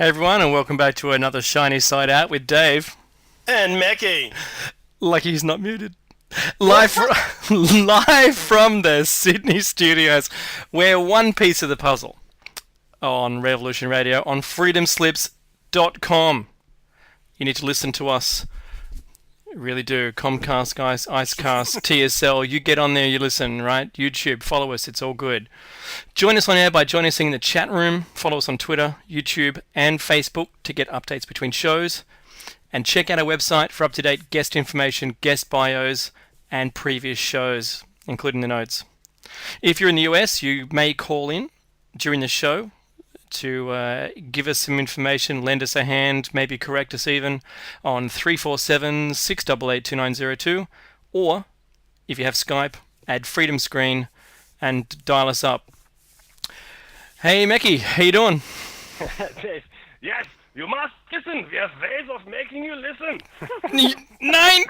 Hey everyone, and welcome back to another Shiny Side Out with Dave. And Mackie. Lucky he's not muted. Live, live from the Sydney studios. We're one piece of the puzzle on Revolution Radio on freedomslips.com. You need to listen to us. You really do. Comcast, guys, Icecast, TSL. You get on there, you listen, right? YouTube, follow us, it's all good. Join us on air by joining us in the chat room. Follow us on Twitter, YouTube, and Facebook to get updates between shows. And check out our website for up-to-date guest information, guest bios, and previous shows, including the notes. If you're in the US, you may call in during the show to give us some information, lend us a hand, maybe correct us even on 347-688-2902. Or, if you have Skype, add Freedom Screen and dial us up. Hey, Mackie, how you doing? Dave, yes, you must listen. We have ways of making you listen. Nine!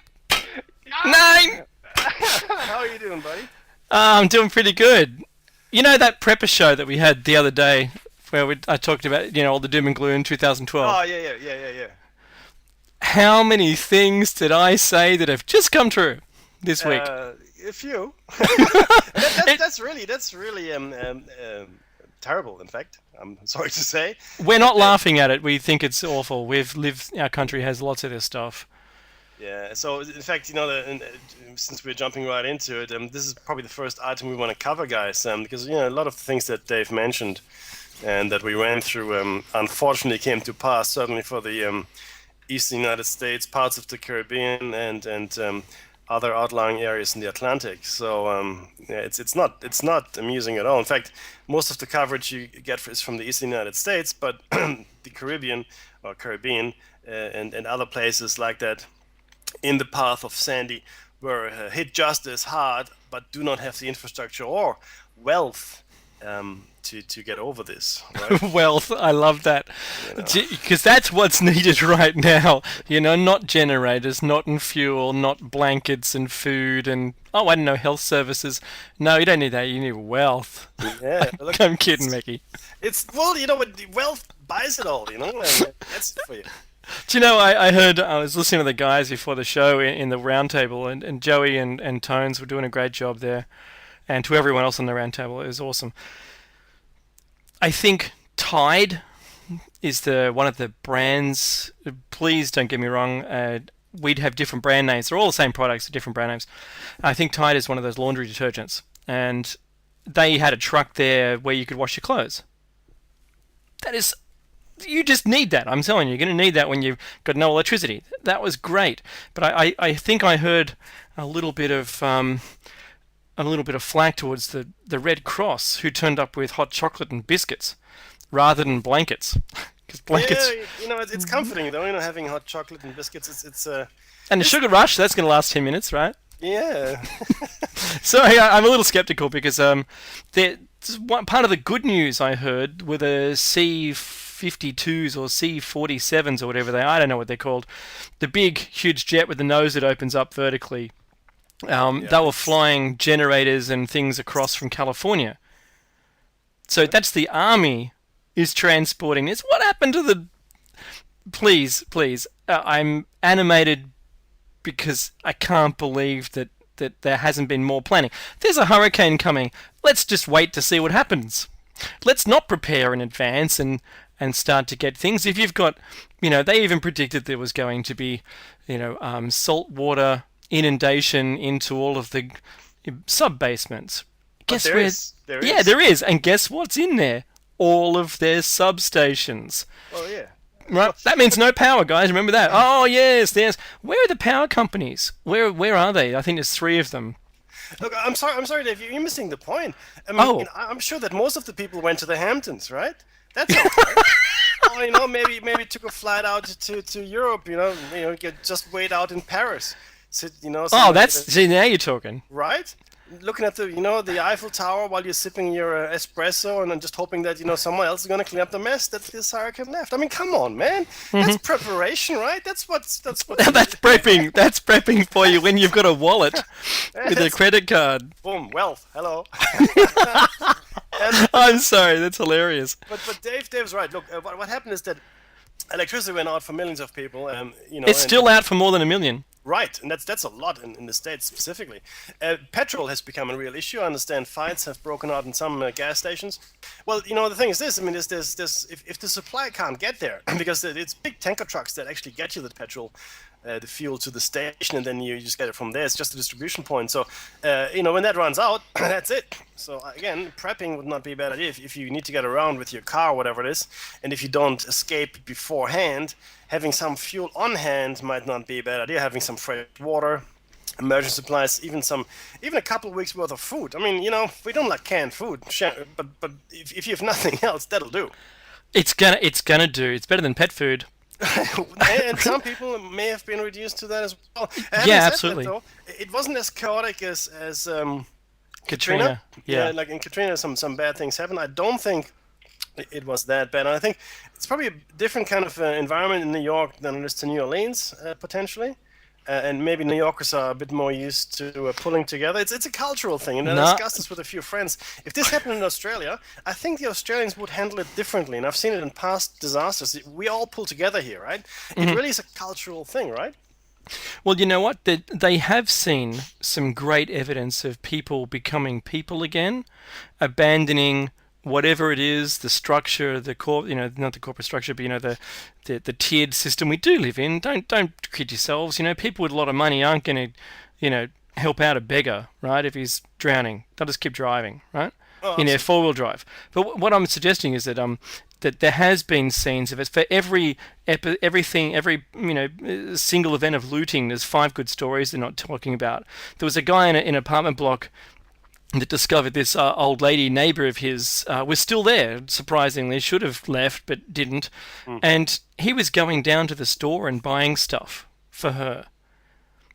How are you doing, buddy? I'm doing pretty good. You know that prepper show that we had the other day where I talked about, all the doom and gloom in 2012? Oh, yeah. How many things did I say that have just come true this week? A few. That's really terrible, in fact. I'm sorry to say. We're not laughing at it. We think it's awful. Our country has lots of this stuff. Yeah, so in fact, since we're jumping right into it, this is probably the first item we want to cover, guys, because, a lot of the things that Dave mentioned and that we ran through unfortunately came to pass, certainly for the eastern United States, parts of the Caribbean, and other outlying areas in the Atlantic. So it's not amusing at all. In fact, most of the coverage you get is from the eastern United States, but the Caribbean and other places like that in the path of Sandy were hit just as hard, but do not have the infrastructure or wealth to get over this. Right? Wealth, I love that. Because that's what's needed right now. Not generators, not in fuel, not blankets and food and, I don't know, health services. No, you don't need that. You need wealth. Yeah. Look, I'm kidding, Mickey. Wealth buys it all, and that's it for you. Do you know, I heard, I was listening to the guys before the show in the roundtable, and Joey and Tones were doing a great job there. And to everyone else on the roundtable, it was awesome. I think Tide is one of the brands. Please don't get me wrong. We'd have different brand names. They're all the same products, different brand names. I think Tide is one of those laundry detergents. And they had a truck there where you could wash your clothes. You just need that. I'm telling you, you're going to need that when you've got no electricity. That was great. But I think I heard a little bit of flack towards the Red Cross, who turned up with hot chocolate and biscuits rather than blankets. Because blankets. Yeah, it's comforting though. Having hot chocolate and biscuits. It's and the sugar rush, that's going to last 10 minutes, right? Yeah. So I'm a little skeptical because part of the good news I heard were the C-52s or C-47s or whatever I don't know what they're called. The big, huge jet with the nose that opens up vertically. They were flying generators and things across from California. So that's the Army is transporting this. What happened to the... Please, I'm animated because I can't believe that there hasn't been more planning. There's a hurricane coming. Let's just wait to see what happens. Let's not prepare in advance and start to get things. If you've got... they even predicted there was going to be, saltwater inundation into all of the sub-basements. Guess where? There is. Yeah, there is. And guess what's in there? All of their substations. Oh, yeah. Right? That means no power, guys. Remember that. Oh, yes. Where are the power companies? Where are they? I think there's 3 of them. Look, I'm sorry, Dave. You're missing the point. I'm sure that most of the people went to the Hamptons, right? That's okay. Maybe took a flight out to Europe. Just wait out in Paris. See, now you're talking. Right? Looking at the Eiffel Tower while you're sipping your espresso and then just hoping that someone else is going to clean up the mess that this hurricane left. I mean, come on, man. That's preparation, right? That's what's that's prepping. That's prepping for you when you've got a wallet with a credit card. Boom, wealth. Hello. I'm sorry, that's hilarious. But Dave's right. Look, what happened is that electricity went out for millions of people, It's and still out for more than a million. right, and that's a lot in the States specifically. Petrol has become a real issue. I understand fights have broken out in some gas stations. Well, the thing is this. I mean, there's if the supply can't get there because it's big tanker trucks that actually get you the petrol, the fuel to the station, and then you just get it from there. It's just a distribution point. So, when that runs out, that's it. So again, prepping would not be a bad idea if you need to get around with your car, whatever it is, and if you don't escape beforehand, having some fuel on hand might not be a bad idea. Having some fresh water, emergency supplies, even a couple of weeks worth of food. I mean, we don't like canned food, but if you have nothing else, that'll do. It's gonna do. It's better than pet food. And some people may have been reduced to that as well. Yeah, Having said that, absolutely. though, it wasn't as chaotic as Katrina. Katrina. Yeah. Like in Katrina, some bad things happened. I don't think it was that bad. And I think it's probably a different kind of environment in New York than it is to New Orleans, potentially. And maybe New Yorkers are a bit more used to pulling together. It's a cultural thing, and I No. discussed this with a few friends. If this happened in Australia, I think the Australians would handle it differently, and I've seen it in past disasters. We all pull together here, right? It really is a cultural thing, right? Well, you know what? They have seen some great evidence of people becoming people again, abandoning whatever it is, the structure, not the corporate structure, but the tiered system we do live in. Don't kid yourselves. People with a lot of money aren't going to, help out a beggar, right? If he's drowning, they'll just keep driving, right? Oh, In a absolutely. four-wheel drive. But what I'm suggesting is that there has been scenes of it for everything, every single event of looting. There's five good stories they're not talking about. There was a guy in an apartment block that discovered this old lady neighbor of his was still there. Surprisingly, should have left but didn't, and he was going down to the store and buying stuff for her.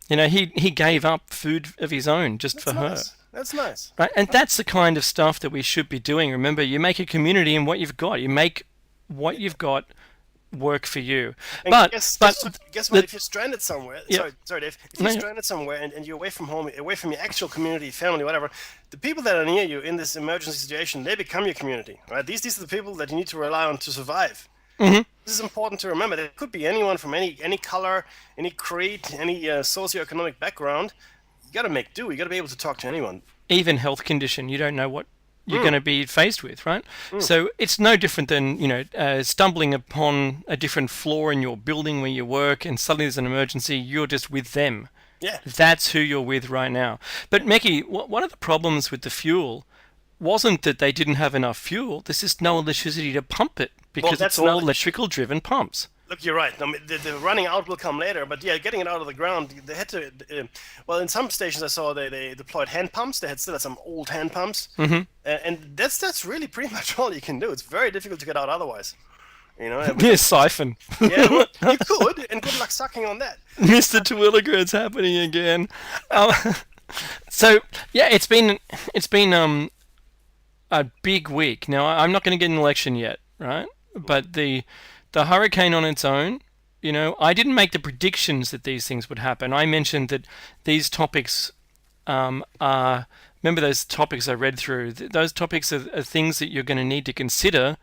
He gave up food of his own just for That's her. nice. That's nice. Right? And that's the kind of stuff that we should be doing. Remember, you make a community in what you've got. You make what you've got work for you. And But guess what? Guess what? the, If you're stranded somewhere, yeah, sorry, Dave. If you're no, stranded somewhere and you're away from home, away from your actual community, family, whatever, the people that are near you in this emergency situation, they become your community, right? These are the people that you need to rely on to survive. This is important to remember. There could be anyone from any color, any creed, any socioeconomic background. You got to make do. You got to be able to talk to anyone. even health condition, you don't know what you're going to be faced with, right? So it's no different than stumbling upon a different floor in your building where you work, and suddenly there's an emergency. You're just with them. Yeah. That's who you're with right now. But Meki, one of the problems with the fuel wasn't that they didn't have enough fuel. There's just no electricity to pump it Well, because it's that's all another. electrical driven pumps. Look, you're right. I mean, the running out will come later, but yeah, getting it out of the ground, they had to. Well, in some stations I saw they deployed hand pumps. They still had some old hand pumps, and that's really pretty much all you can do. It's very difficult to get out otherwise. Yeah, siphon. Yeah, well, you could, and good luck sucking on that. Mr. Terwilliger, it's happening again. Um, so yeah, it's been a big week. Now I'm not going to get an election yet, right? But the hurricane on its own, I didn't make the predictions that these things would happen. I mentioned that these topics are. Remember those topics I read through? Those topics are things that you're going to need to consider.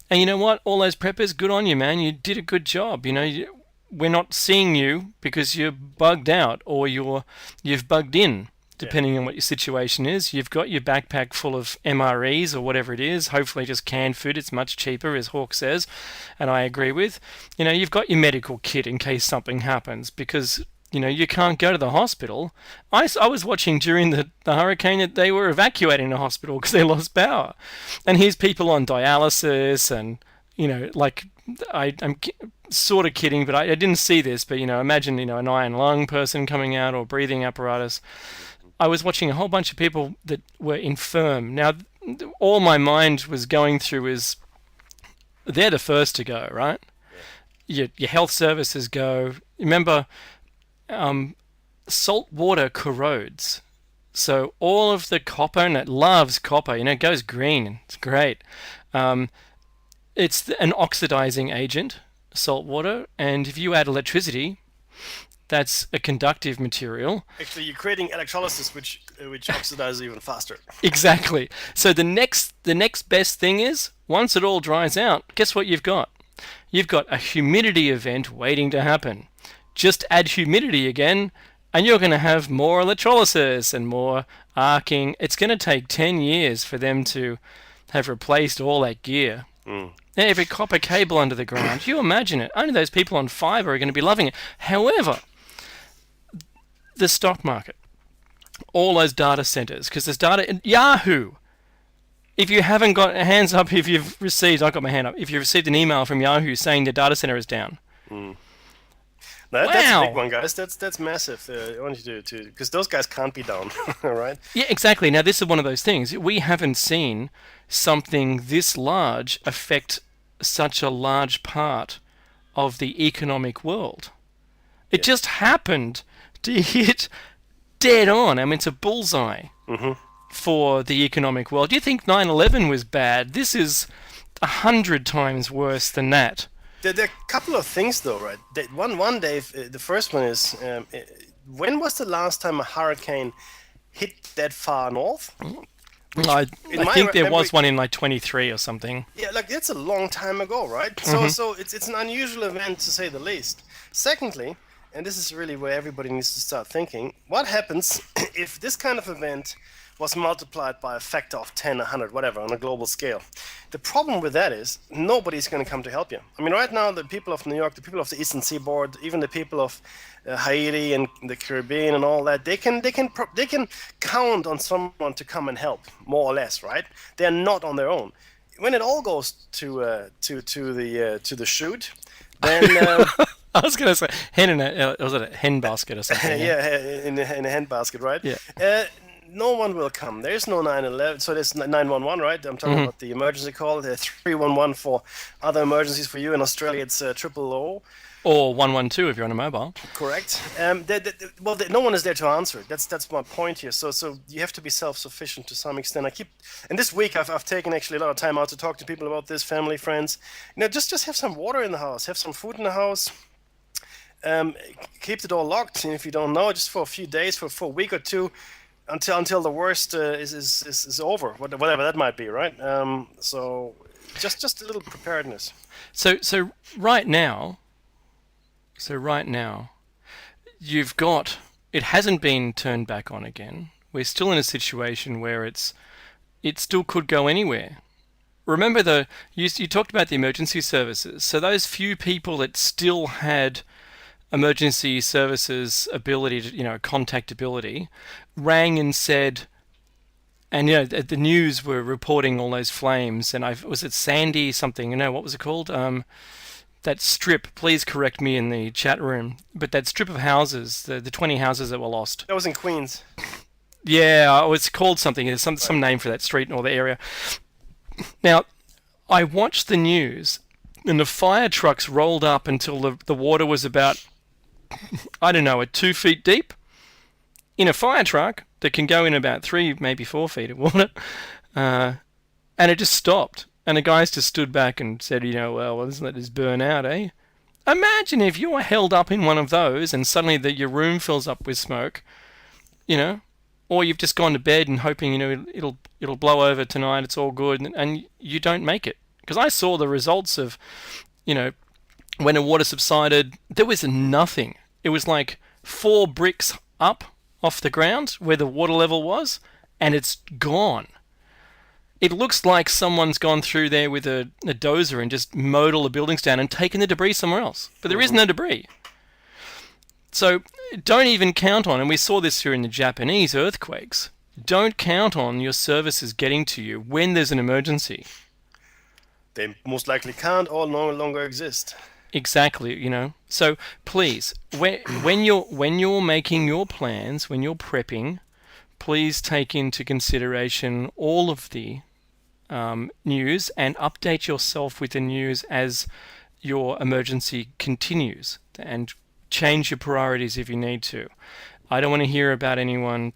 And you know what? All those preppers, good on you, man. You did a good job. We're not seeing you because you're bugged out or you've bugged in, Yeah. depending on what your situation is. You've got your backpack full of MREs or whatever it is, hopefully just canned food. It's much cheaper, as Hawk says, and I agree with. You've got your medical kit in case something happens because, you can't go to the hospital. I was watching during the hurricane that they were evacuating the hospital because they lost power. And here's people on dialysis and, like, I'm sort of kidding, but I didn't see this, but, imagine, an iron lung person coming out or breathing apparatus. I was watching a whole bunch of people that were infirm. Now, all my mind was going through is they're the first to go, right? Yeah. Your health services go. Remember, salt water corrodes. So all of the copper, and it loves copper, it goes green. It's great. Um, it's an oxidizing agent, salt water, and if you add electricity, that's a conductive material. Actually, you're creating electrolysis, which oxidizes even faster. Exactly. So the next best thing is once it all dries out, guess what you've got? You've got a humidity event waiting to happen. Just add humidity again, and you're going to have more electrolysis and more arcing. It's going to take 10 years for them to have replaced all that gear. Every copper cable under the ground. You imagine it. Only those people on Fiverr are going to be loving it. However, the stock market, all those data centers, because there's data in Yahoo. If you haven't got hands up, if you've received, I got my hand up. If you've received an email from Yahoo saying the data center is down, That's a big one, guys. That's massive. I want you to because those guys can't be down, right? yeah, exactly. Now this is one of those things we haven't seen something this large affect such a large part of the economic world. It just happened to hit dead on. I mean, it's a bullseye for the economic world. Do you think 9/11 was bad? This is 100 times worse than that. There are a couple of things, though, right? One, Dave. The first one is when was the last time a hurricane hit that far north? I think there was one in like 23 or something. Yeah, like that's a long time ago, right? So it's an unusual event to say the least. Secondly, and this is really where everybody needs to start thinking, what happens if this kind of event was multiplied by a factor of 10, 100, whatever, on a global scale? The problem with that is nobody's going to come to help you. I mean, right now, the people of New York, the people of the Eastern Seaboard, even the people of Haiti and the Caribbean and all that, they can count on someone to come and help, more or less, right? They're not on their own. When it all goes to the chute, then I was going to say was it a hen basket or something? yeah, in a hand basket, right? Yeah. No one will come. There's no 911, so there's 911, right? I'm talking about the emergency call. There's 311 for other emergencies. For you in Australia, it's 000. Or 112 if you're on a mobile. Correct. No one is there to answer it. That's my point here. So you have to be self-sufficient to some extent. And this week I've taken actually a lot of time out to talk to people about this, family, friends. Just have some water in the house, have some food in the house. Keep the door locked, and if you don't know, just for a few days, for a week or two, until the worst is over, whatever that might be, right? So just a little preparedness. So right now, you've got, it hasn't been turned back on again. We're still in a situation where it still could go anywhere. Remember you talked about the emergency services. So those few people that still had emergency services ability to, contactability, rang and said, and the news were reporting all those flames, and was it Sandy something? What was it called? That strip. Please correct me in the chat room. But that strip of houses, the 20 houses that were lost. That was in Queens. Yeah, it's called something. There's some name for that street or the area. Now, I watched the news, and the fire trucks rolled up until the water was about, I don't know, 2 feet deep in a fire truck that can go in about 3, maybe 4 feet of water. And it just stopped. And the guys just stood back and said, well, let's let this burn out, eh? Imagine if you're held up in one of those and suddenly your room fills up with smoke, or you've just gone to bed and hoping, it'll blow over tonight, it's all good, and you don't make it. Because I saw the results of, when the water subsided, there was nothing. It was like 4 bricks up off the ground where the water level was, and it's gone. It looks like someone's gone through there with a dozer and just mowed all the buildings down and taken the debris somewhere else. But there is no debris. So don't even count on, and we saw this here in the Japanese earthquakes, don't count on your services getting to you when there's an emergency. They most likely can't or no longer exist. Exactly, So please, when you're making your plans, when you're prepping, please take into consideration all of the news and update yourself with the news as your emergency continues, and change your priorities if you need to. I don't want to hear about anyone,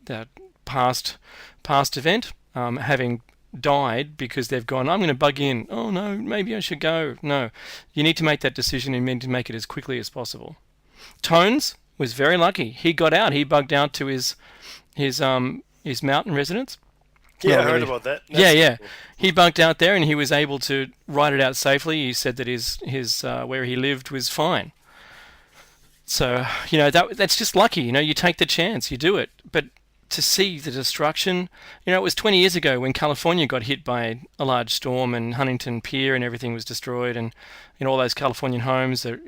that past event having died because they've gone, I'm going to bug in. Oh no, maybe I should go. No, you need to make that decision and need to make it as quickly as possible. Tones was very lucky. He got out. He bugged out to his mountain residence, Yeah, Not I heard really. about that. Yeah, That's yeah. cool. He bunked out there and he was able to ride it out safely. He said that his where he lived was fine. So that's just lucky. You take the chance, you do it. But to see the destruction, it was 20 years ago when California got hit by a large storm and Huntington Pier and everything was destroyed, and all those Californian homes are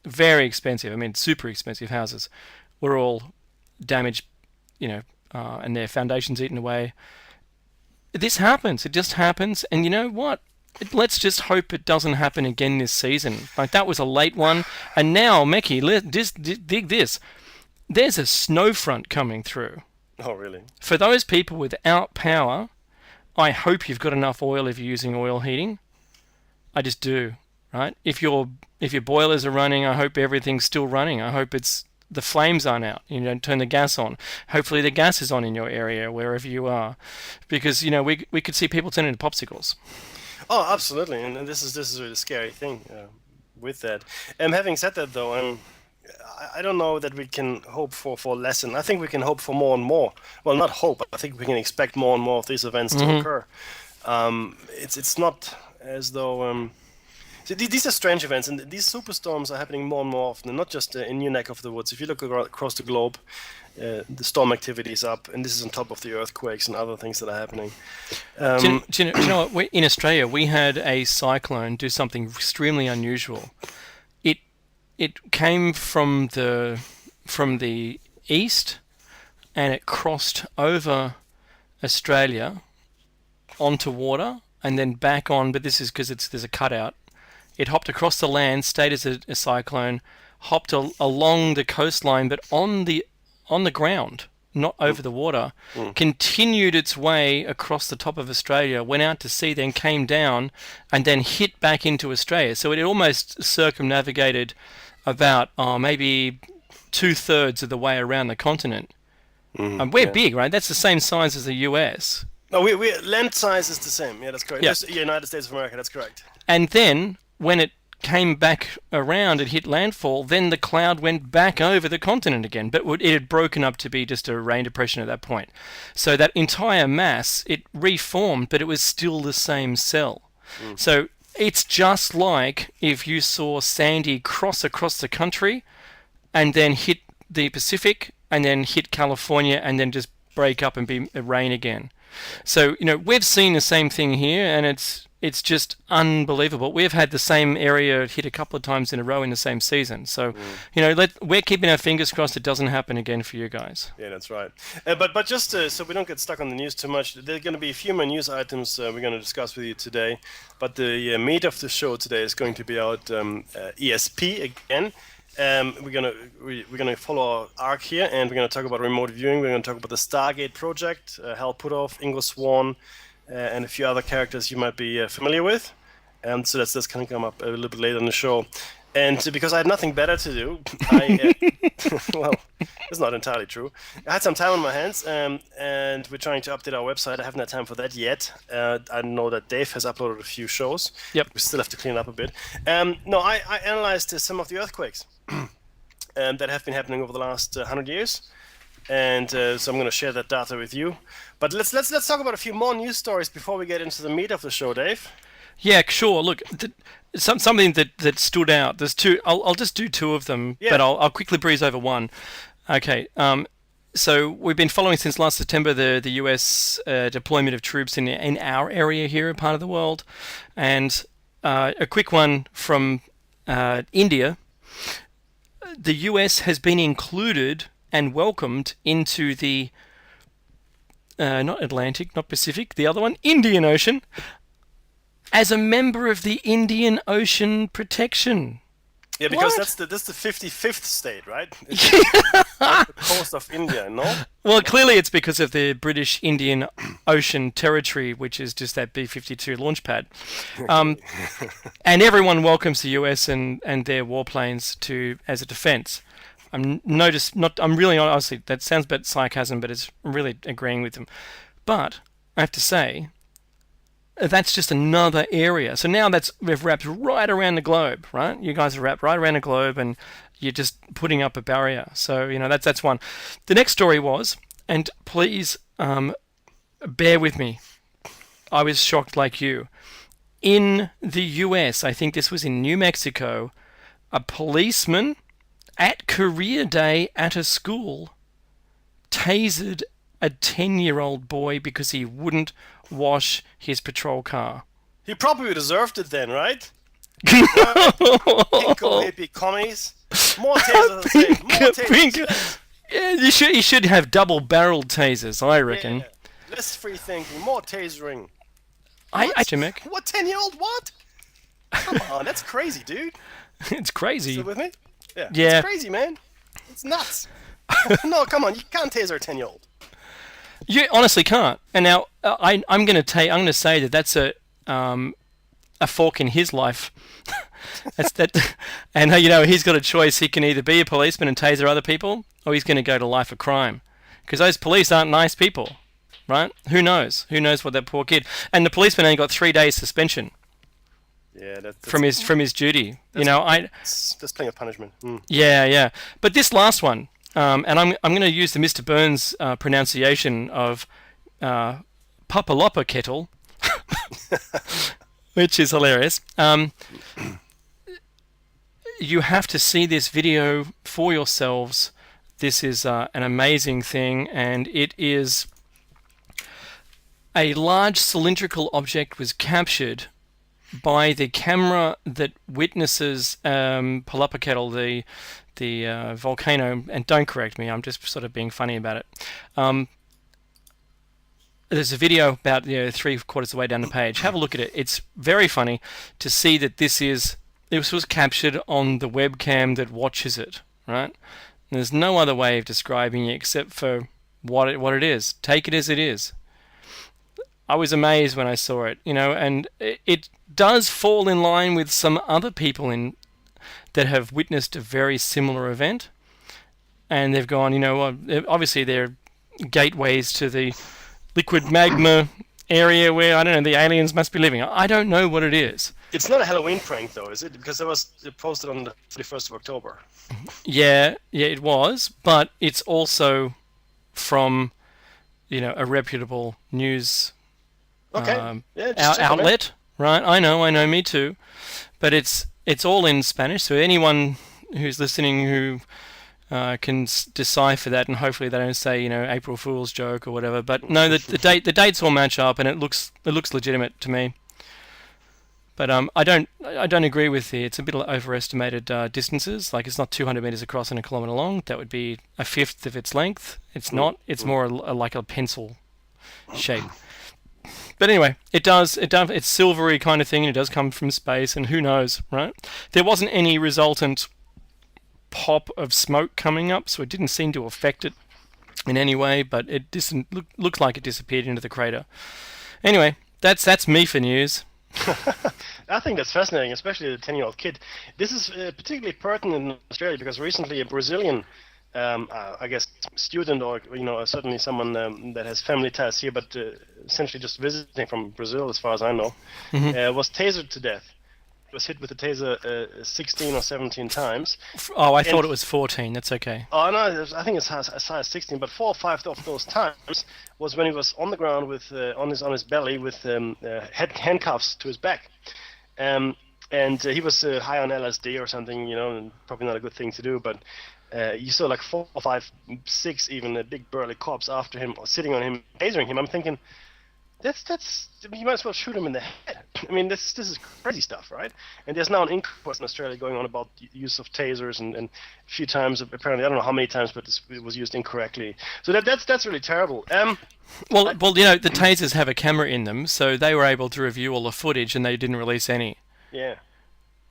very expensive. I mean, super expensive houses were all damaged, and their foundations eaten away. This happens. It just happens, and you know what? Let's just hope it doesn't happen again this season. Like that was a late one, and now, Meki, just dig this. There's a snow front coming through. Oh, really? For those people without power, I hope you've got enough oil if you're using oil heating. I just do, right? If your boilers are running, I hope everything's still running. I hope the flames aren't out. You don't turn the gas on. Hopefully the gas is on in your area wherever you are, because we could see people turn into popsicles. Oh, absolutely. And this is a really scary thing with that. Having said that, though, I don't know that we can hope for less, and I think we can hope for more and more. Well, not hope. I think we can expect more and more of these events to occur. It's not as though these are strange events, and these superstorms are happening more and more often, and not just in your neck of the woods. If you look across the globe, the storm activity is up, and this is on top of the earthquakes and other things that are happening. Do you know what? In Australia, we had a cyclone do something extremely unusual. It it came from the east, and it crossed over Australia onto water and then back on. But this is because there's a cutout. It hopped across the land, stayed as a cyclone, hopped along the coastline, but on the ground, not over the water, continued its way across the top of Australia, went out to sea, then came down, and then hit back into Australia. So it almost circumnavigated about maybe 2/3 of the way around the continent. And we're big, right? That's the same size as the US. No, we land size is the same. Yeah, that's correct. Yeah. Just United States of America. That's correct. And then when it came back around and hit landfall, then the cloud went back over the continent again. But it had broken up to be just a rain depression at that point. So that entire mass, it reformed, but it was still the same cell. So it's just like if you saw Sandy cross across the country and then hit the Pacific and then hit California and then just break up and be rain again. So, we've seen the same thing here, and it's just unbelievable. We've had the same area hit a couple of times in a row in the same season. So, we're keeping our fingers crossed it doesn't happen again for you guys. Yeah, that's right. But just so we don't get stuck on the news too much, there are going to be a few more news items we're going to discuss with you today. But the meat of the show today is going to be out ESP again. We're gonna follow our arc here, and we're gonna talk about remote viewing. We're gonna talk about the Stargate project, Hal Puthoff, Ingo Swann, and a few other characters you might be familiar with. So that's gonna come up a little bit later in the show. And because I had nothing better to do, well, it's not entirely true. I had some time on my hands, and we're trying to update our website. I haven't had time for that yet. I know that Dave has uploaded a few shows. Yep. We still have to clean up a bit. No, I analyzed some of the earthquakes that have been happening over the last 100 years. And so I'm going to share that data with you. But let's talk about a few more news stories before we get into the meat of the show, Dave. Yeah, sure. Look, something that stood out. There's two. I'll just do two of them, but I'll quickly breeze over one. Okay. So we've been following since last September the US deployment of troops in our area here, a part of the world, and a quick one from India. The US has been included and welcomed into the not Atlantic, not Pacific, the other one, Indian Ocean, as a member of the Indian Ocean Protection. Yeah, because What? that's the 55th state, right? It's the coast of India, no? Well, clearly it's because of the British Indian Ocean Territory, which is just that B-52 launch pad. And everyone welcomes the US and their warplanes as a defense. I'm really honestly, that sounds a bit sarcasm, but I'm really agreeing with them. But I have to say, that's just another area. So now we've wrapped right around the globe, right? You guys are wrapped right around the globe, and you're just putting up a barrier. So that's one. The next story was, and please bear with me. I was shocked like you. In the US, I think this was in New Mexico, a policeman at career day at a school tasered a 10-year-old boy because he wouldn't wash his patrol car. He probably deserved it then, right? Pinko hippie commies. More tasers, I say. More tasers. Yeah, you should have double-barreled tasers, I reckon. Yeah. Less free thinking, more tasering. I Jimmick. What 10-year-old? What? Come on, that's crazy, dude. It's crazy. Still with me? Yeah. Yeah. It's crazy, man. It's nuts. No, come on, you can't taser a 10-year-old. You honestly can't. And now I'm going to say that that's a fork in his life. That's that, and he's got a choice. He can either be a policeman and taser other people, or he's going to go to life of crime, because those police aren't nice people, right? Who knows? Who knows what that poor kid? And the policeman only got 3 days suspension. Yeah, from his duty. That's plenty of punishment. Yeah. But this last one, and I'm going to use the Mr. Burns pronunciation of Papalopa kettle, which is hilarious. You have to see this video for yourselves. This is an amazing thing, and it is a large cylindrical object was captured by the camera that witnesses Palapa Kettle, the volcano. And don't correct me, I'm just sort of being funny about it. There's a video about 3/4 of the way down the page. Have a look at it. It's very funny to see that this was captured on the webcam that watches it, right? And there's no other way of describing it except for what it is. Take it as it is. I was amazed when I saw it, and it does fall in line with some other people that have witnessed a very similar event, and they've gone, obviously they're gateways to the liquid magma area where, I don't know, the aliens must be living. I don't know what it is. It's not a Halloween prank, though, is it? Because it was posted on the 31st of October. Yeah, it was, but it's also from, a reputable news outlet, right? I know, me too. But it's all in Spanish, so anyone who's listening who can decipher that, and hopefully they don't say April Fool's joke or whatever. But no, the dates all match up, and it looks legitimate to me. But I don't agree with it's a bit overestimated distances. Like, it's not 200 meters across and 1 kilometer long. That would be a fifth of its length. It's not. It's more like a pencil shape. But anyway, it's silvery kind of thing, and it does come from space, and who knows, right? There wasn't any resultant pop of smoke coming up, so it didn't seem to affect it in any way, but it looked like it disappeared into the crater. Anyway, that's me for news. I think that's fascinating, especially the 10-year-old kid. This is particularly pertinent in Australia because recently a Brazilian, I guess, student or certainly someone that has family ties here, but essentially just visiting from Brazil, as far as I know, was tasered to death. He was hit with a taser 16 or 17 times. Oh, I thought it was 14. That's okay. Oh no, I think it's as high as 16. But 4 or 5 of those times was when he was on the ground with on his belly with handcuffs to his back. And he was high on LSD or something, and probably not a good thing to do. But you saw like 4 or 5, 6 even big burly cops after him or sitting on him, tasering him. I'm thinking, that's you might as well shoot him in the head. I mean, this is crazy stuff, right? And there's now an inquest in Australia going on about the use of tasers, and a few times apparently, I don't know how many times, but it was used incorrectly. So that's really terrible. Well, the tasers have a camera in them, so they were able to review all the footage, and they didn't release any. Yeah.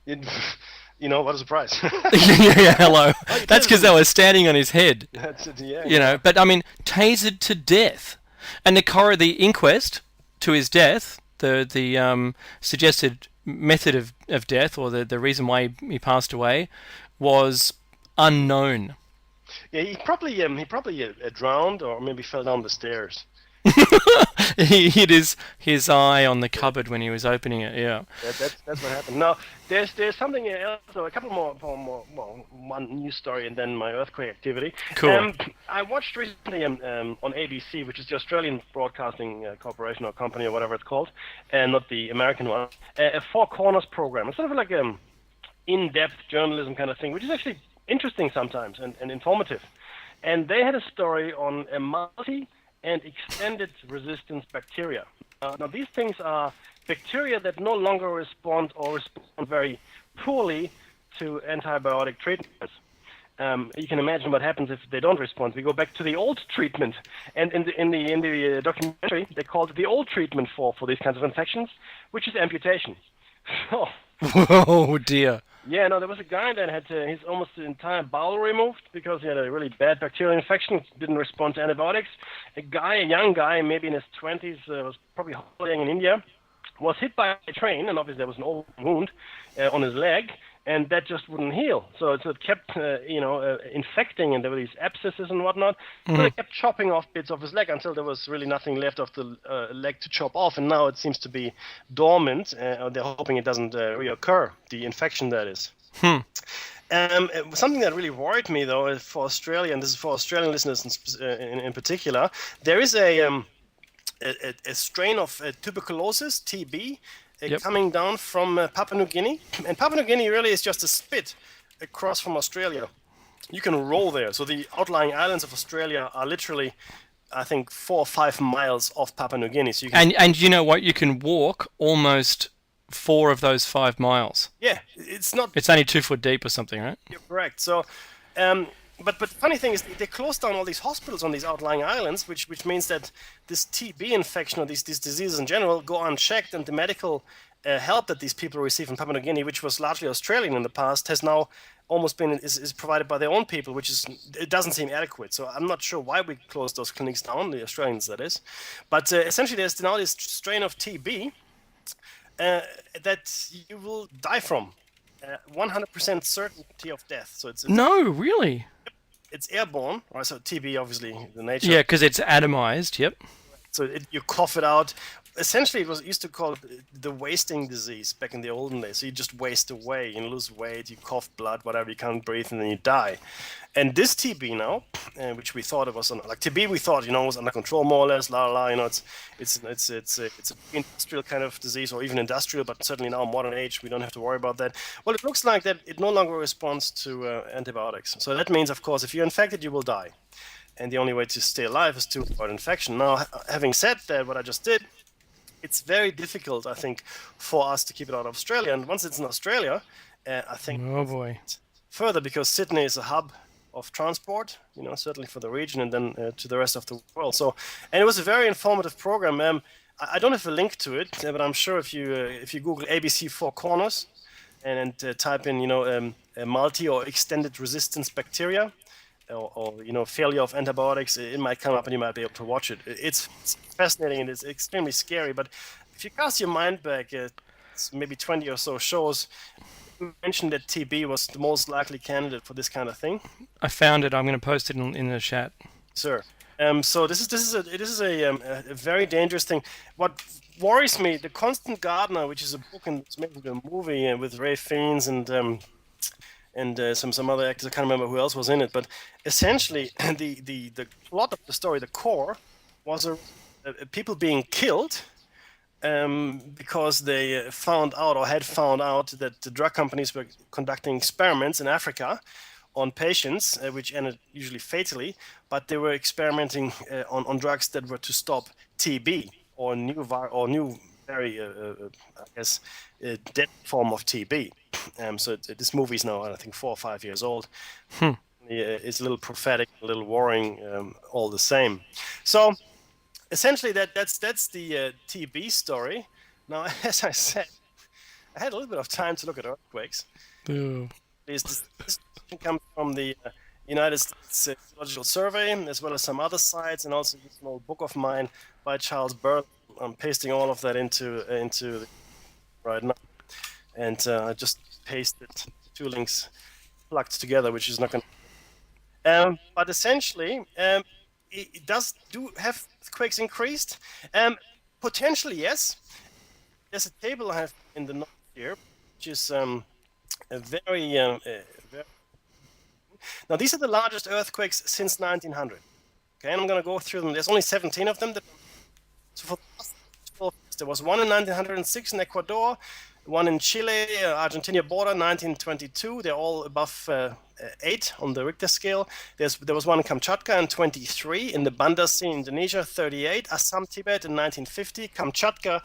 What a surprise. Yeah, hello. That's because they were standing on his head. That's it, yeah. But I mean, tasered to death. And the inquest to his death, the suggested method of death, or the reason why he passed away, was unknown. Yeah, he probably drowned or maybe fell down the stairs. He hit his eye on the cupboard when he was opening it. Yeah. That's what happened. Now there's something else. So a couple more well, one news story and then my earthquake activity. Cool. I watched recently on ABC, which is the Australian Broadcasting Corporation or company or whatever it's called, and not the American one. A Four Corners program. It's sort of like in-depth journalism kind of thing, which is actually interesting sometimes and informative. And they had a story on a multi and extended resistance bacteria. Now, these things are bacteria that no longer respond or respond very poorly to antibiotic treatments. You can imagine what happens if they don't respond. We go back to the old treatment, and in the documentary, they called it the old treatment for these kinds of infections, which is amputation. So, Oh dear. yeah, no, there was a guy that had his almost entire bowel removed because he had a really bad bacterial infection, didn't respond to antibiotics. A young guy, maybe in his 20s, was probably holidaying in India, was hit by a train, and obviously there was an open wound on his leg, and that just wouldn't heal. So it kept, infecting, and there were these abscesses and whatnot. So they kept chopping off bits of his leg until there was really nothing left of the leg to chop off, and now it seems to be dormant. They're hoping it doesn't reoccur, the infection that is. Something that really worried me, though, for Australia, and this is for Australian listeners in particular, there is a strain of tuberculosis, TB, Yep. coming down from Papua New Guinea. And Papua New Guinea really is just a spit across from Australia. You can roll there. So the outlying islands of Australia are literally, I think, 4 or 5 miles off Papua New Guinea. So you can, And you know what? You can walk almost 4 of those 5 miles. yeah, it's not. It's only 2 foot deep or something, right? You're correct. So, but the funny thing is they closed down all these hospitals on these outlying islands, which means that this TB infection or these diseases in general go unchecked, and the medical help that these people receive in Papua New Guinea, which was largely Australian in the past, has now almost been is provided by their own people, which is it doesn't seem adequate. So I'm not sure why we closed those clinics down, the Australians that is, but essentially there's now this strain of TB that you will die from. 100% certainty of death. So No, really? it's airborne. Right? So TB, obviously, the nature. Yeah, because it's atomized. Yep. So you cough it out. Essentially, it was used to call the wasting disease back in the olden days. So you just waste away, you lose weight, you cough blood, whatever, you can't breathe, and then you die. And this TB now, which we thought it was like TB, we thought was under control more or less. It's an industrial kind of disease, or even industrial, but certainly now modern age, we don't have to worry about that. Well, it looks like that it no longer responds to antibiotics. So that means, of course, if you're infected, you will die. And the only way to stay alive is to avoid infection. Now, having said that, what I just did, it's very difficult, I think, for us to keep it out of Australia. And once it's in Australia, I think Oh boy. further, because Sydney is a hub of transport, certainly for the region and then to the rest of the world. So, and it was a very informative program. I don't have a link to it, but I'm sure if you Google ABC Four Corners and type in multi or extended resistance bacteria, or failure of antibiotics, it might come up and you might be able to watch it. It's fascinating and it's extremely scary. But if you cast your mind back, maybe 20 or so shows, you mentioned that TB was the most likely candidate for this kind of thing. I found it. I'm going to post it in the chat. Sir, so this is a very dangerous thing. What worries me, The Constant Gardener, which is a book and it's made into a movie with Ray Fiennes and some other actors. I can't remember who else was in it, but essentially the plot of the story, the core, was people being killed because they found out or had found out that the drug companies were conducting experiments in Africa on patients, which ended usually fatally, but they were experimenting on drugs that were to stop TB or new very, I guess, dead form of TB. So this movie is now, I think, 4 or 5 years old. It's a little prophetic, a little worrying, all the same. So essentially, that's the TB story. Now, as I said, I had a little bit of time to look at earthquakes. Boo. This comes from the United States Geological Survey, as well as some other sites, and also this small book of mine by Charles Burton. I'm pasting all of that into the right now, and I just pasted 2 links plugged together, which is not going to. But essentially, do have earthquakes increased? Potentially, yes. There's a table I have in the notes here, which is a very. Now, these are the largest earthquakes since 1900. Okay, and I'm going to go through them. There's only 17 of them. So for the last 12 years, there was one in 1906 in Ecuador, one in Chile, Argentina border, 1922. They're all above 8 on the Richter scale. There was one in Kamchatka in 23, in the Banda Sea, Indonesia, 38, Assam, Tibet in 1950, Kamchatka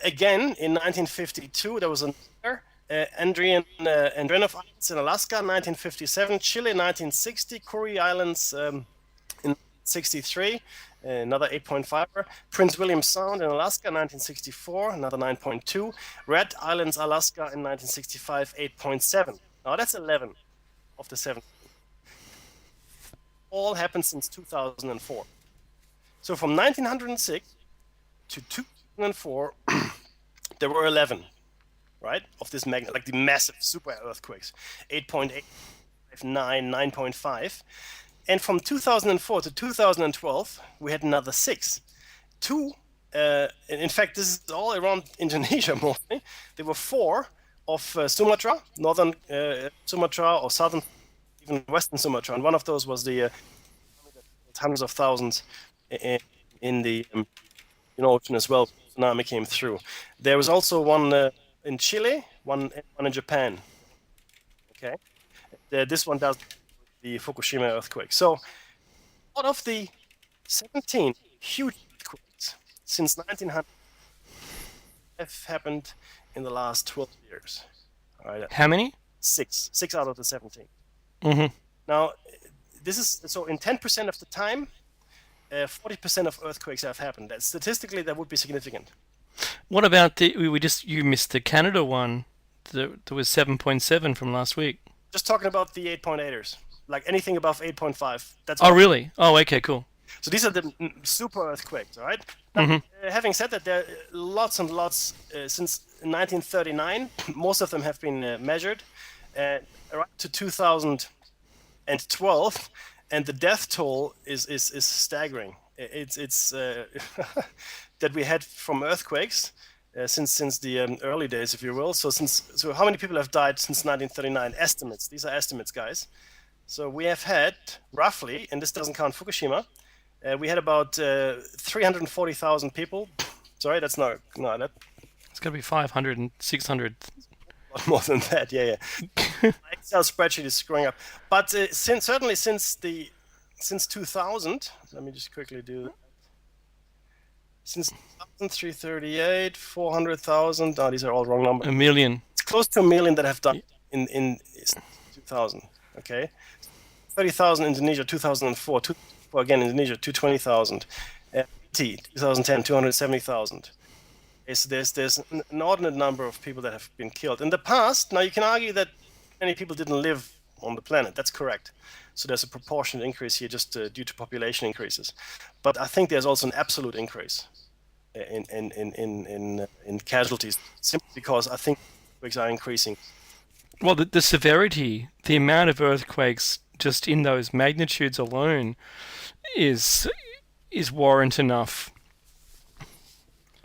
again in 1952. There was another. Andreanov Islands in Alaska, 1957, Chile, 1960, Kuril Islands in 63, another 8.5. Prince William Sound in Alaska, 1964, another 9.2. Red Islands, Alaska in 1965, 8.7. Now that's 11 of the 7. All happened since 2004. So from 1906 to 2004, there were 11. Right, of this like the massive super earthquakes, 8.8, 9, 9.5, and from 2004 to 2012 we had another 6. In fact, this is all around Indonesia mostly. There were 4 of Sumatra, northern Sumatra, or southern, even western Sumatra, and one of those was the hundreds of thousands in the ocean as well. Tsunami came through. There was also one in Chile, one in Japan. Okay, this one does the Fukushima earthquake. So, out of the 17 huge earthquakes since 1900 have happened in the last 12 years. All right. How many? 6 out of the 17. Mm-hmm. Now, this is so in 10% of the time, 40% of earthquakes have happened. Statistically, that would be significant. What about you missed the Canada one? There was 7.7 from last week. Just talking about the 8.8ers, like anything above 8.5. That's really? Oh, okay, cool. So these are the super earthquakes, all right? Mm-hmm. Having said that, there are lots and lots since 1939. Most of them have been measured, right to 2012, and the death toll is staggering. It's that we had from earthquakes since the early days, if you will. So how many people have died since 1939? Estimates. These are estimates, guys. So we have had roughly, and this doesn't count Fukushima, we had about 340,000 people. Sorry, that's not that. It's got to be 500 and 600. A lot more than that. Yeah. My Excel spreadsheet is screwing up. But certainly since 2000, let me just quickly do that. Since 338, 400,000. Oh, these are all wrong numbers. 1 million. It's close to 1 million that have died in 2000. Okay, 30,000 Indonesia, 2004. Again, Indonesia, 220,000. 2010, 270,000. So there's an inordinate number of people that have been killed in the past. Now you can argue that many people didn't live on the planet. That's correct. So there's a proportionate increase here just due to population increases. But I think there's also an absolute increase in casualties, simply because I think earthquakes are increasing. Well, the severity, the amount of earthquakes just in those magnitudes alone is warrant enough.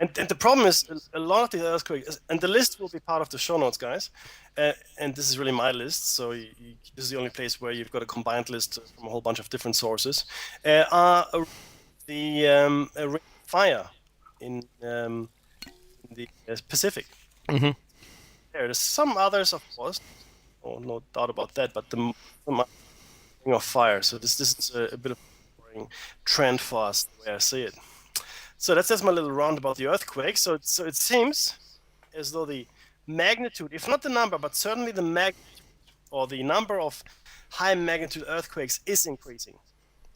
And the problem is a lot of the earthquakes, and the list will be part of the show notes, guys. And this is really my list, so this is the only place where you've got a combined list from a whole bunch of different sources. Are the ring of fire in the Pacific. Mm-hmm. There's some others, of course. Oh, no doubt about that. But the ring of fire. So this is a bit of a boring trend for us, the way I see it. So that's my little round about the earthquake. So it seems as though the magnitude, if not the number, but certainly the magnitude or the number of high magnitude earthquakes is increasing.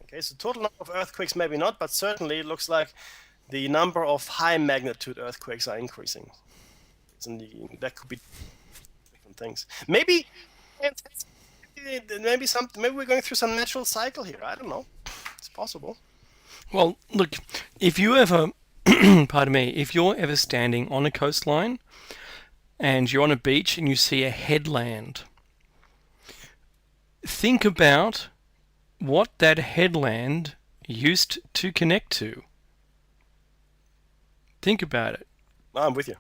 Okay, so total number of earthquakes maybe not, but certainly it looks like the number of high magnitude earthquakes are increasing. That could be different things. Maybe we're going through some natural cycle here. I don't know. It's possible. Well, look, if you ever, pardon me, if you're ever standing on a coastline and you're on a beach and you see a headland, think about what that headland used to connect to. Think about it. I'm with you.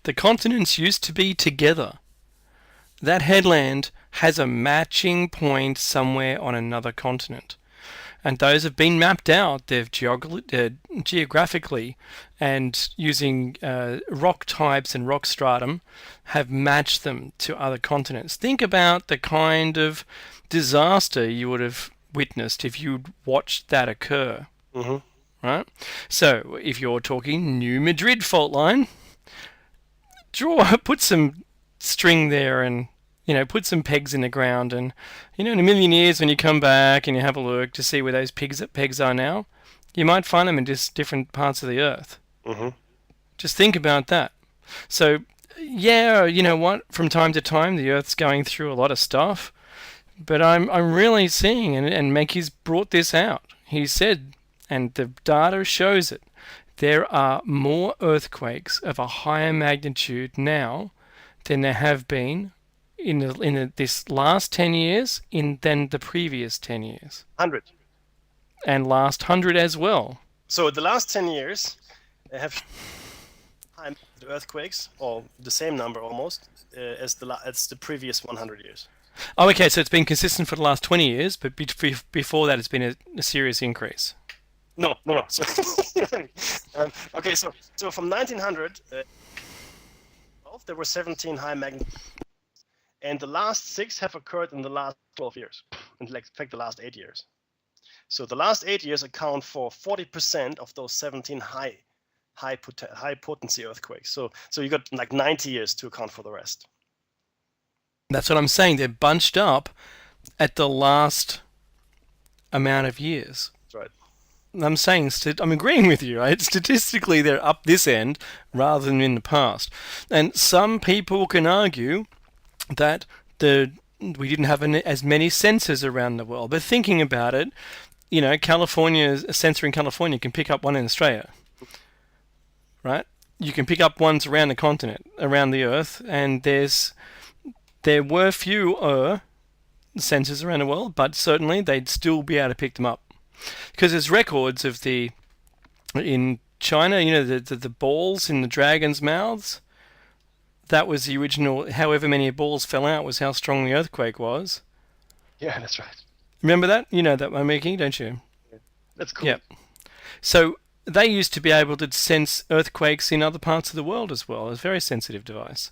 The continents used to be together. That headland has a matching point somewhere on another continent. And those have been mapped out. They've geographically and using rock types and rock stratum have matched them to other continents. Think about the kind of disaster you would have witnessed if you'd watched that occur. Hmm. Right? So, if you're talking New Madrid fault line, put some string there and put some pegs in the ground, and in a million years when you come back and you have a look to see where those pegs are now, you might find them in just different parts of the earth. Hmm. Just think about that. So, yeah, you know what? From time to time, the Earth's going through a lot of stuff, but I'm really seeing, and Mackey's brought this out. He said, and the data shows it. There are more earthquakes of a higher magnitude now than there have been in this last 10 years than the previous 10 years. 100. And last 100 as well. So the last 10 years have high earthquakes, or the same number almost, as the previous 100 years. Oh, okay, so it's been consistent for the last 20 years, but before that it's been a serious increase. No. So, okay, so from 1900, there were 17 high magnitude, and the last 6 have occurred in the last 12 years, in fact, the last 8 years. So the last 8 years account for 40% of those 17 high potency earthquakes. So you got like 90 years to account for the rest. That's what I'm saying. They're bunched up at the last amount of years. That's right. I'm saying, I'm agreeing with you, right? Statistically, they're up this end rather than in the past. And some people can argue that we didn't have as many sensors around the world. But thinking about it, a sensor in California can pick up one in Australia, right? You can pick up ones around the continent, around the Earth, and there were fewer sensors around the world, but certainly they'd still be able to pick them up. Because there's records of in China, the balls in the dragon's mouths. That was the original. However many balls fell out was how strong the earthquake was. Yeah, that's right. Remember that? You know that one, Mickey, don't you? Yeah. That's cool. Yep. So they used to be able to sense earthquakes in other parts of the world as well. It's a very sensitive device.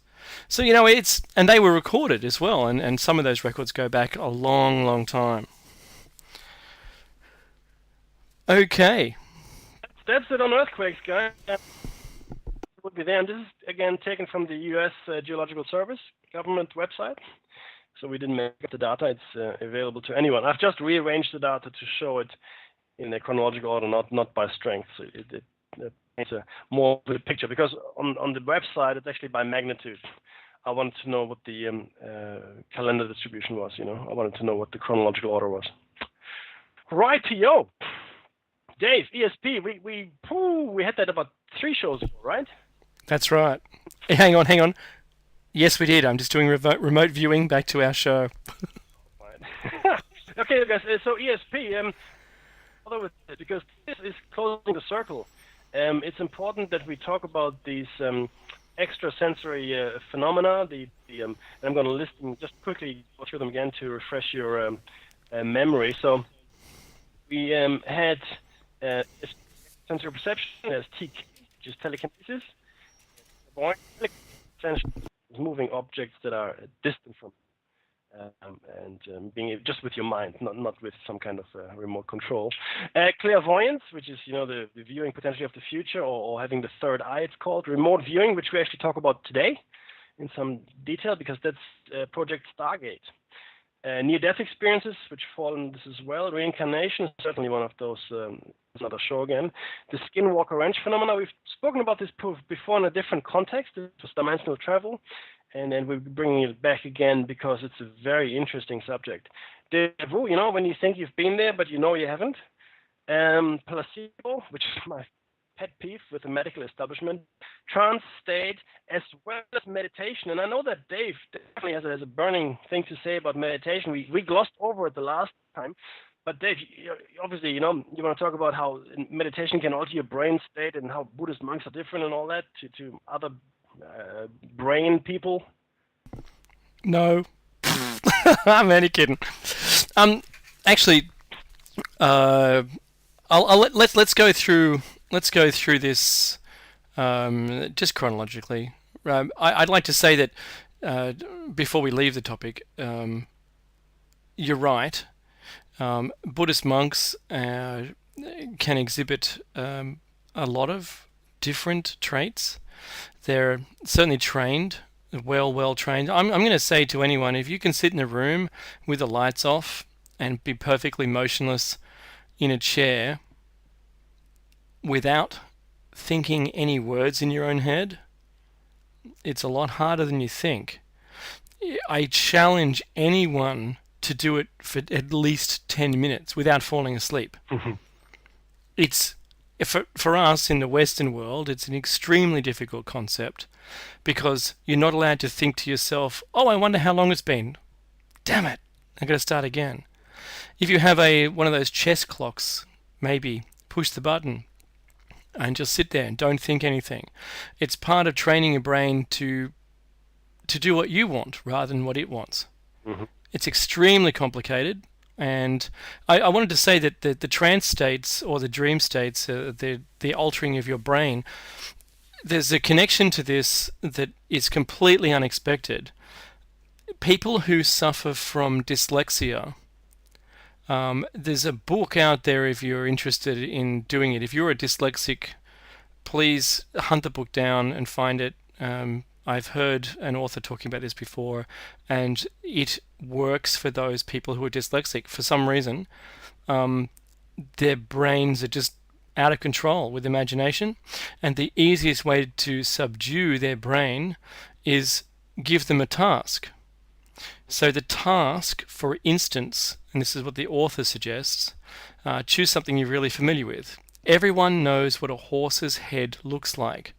So and they were recorded as well, and some of those records go back a long, long time. Okay. That's it on earthquakes, guys. Would be there. And this is again taken from the U.S. Geological Service government website. So we didn't make up the data. It's available to anyone. I've just rearranged the data to show it in a chronological order, not by strength. So it paints a more vivid picture, because on the website it's actually by magnitude. I wanted to know what the calendar distribution was. I wanted to know what the chronological order was. Righty-o. Dave, ESP, we had that about 3 shows ago, right? That's right. Hey, hang on. Yes, we did. I'm just doing remote viewing back to our show. Okay, guys. So ESP, because this is closing the circle. It's important that we talk about these extrasensory phenomena. And I'm going to list them, just quickly go through them again to refresh your memory. So we had sensory perception as TK, which is telekinesis. Essentially, moving objects that are distant from, and being just with your mind, not with some kind of remote control. Clairvoyance, which is the viewing potentially of the future, or having the third eye. It's called remote viewing, which we actually talk about today in some detail, because that's Project Stargate. Near-death experiences, which fall in this as well. Reincarnation is certainly one of those. Another show again. The Skinwalker Ranch phenomena. We've spoken about this before in a different context. It was dimensional travel, and then we're bringing it back again because it's a very interesting subject. Deja vu, when you think you've been there, but you haven't. Placebo, which is my pet peeve with the medical establishment. Trance state, as well as meditation. And I know that Dave definitely has a burning thing to say about meditation. We glossed over it the last time, But Dave, obviously, you want to talk about how meditation can alter your brain state and how Buddhist monks are different and all that to other brain people. No, I'm only kidding. Um, Actually, let's go through this just chronologically. I'd like to say that uh, before we leave the topic, you're right. Buddhist monks can exhibit a lot of different traits. They're certainly trained, well trained. I'm going to say to anyone, if you can sit in a room with the lights off and be perfectly motionless in a chair without thinking any words in your own head, it's a lot harder than you think. I challenge anyone to do it for at least 10 minutes without falling asleep. It's for us in the Western world, it's an extremely difficult concept because you're not allowed to think to yourself, "Oh, I wonder how long it's been. Damn it, I got to start again." If you have one of those chess clocks, maybe push the button and just sit there and don't think anything. It's part of training your brain to do what you want rather than what it wants. Hmm. It's extremely complicated, and I wanted to say that the trance states or the dream states, the altering of your brain, there's a connection to this that is completely unexpected. People who suffer from dyslexia, there's a book out there if you're interested in doing it. If you're a dyslexic, please hunt the book down and find it. I've heard an author talking about this before, and it works for those people who are dyslexic. For some reason, their brains are just out of control with imagination, and the easiest way to subdue their brain is give them a task. So the task, for instance, and this is what the author suggests, choose something you're really familiar with. Everyone knows what a horse's head looks like.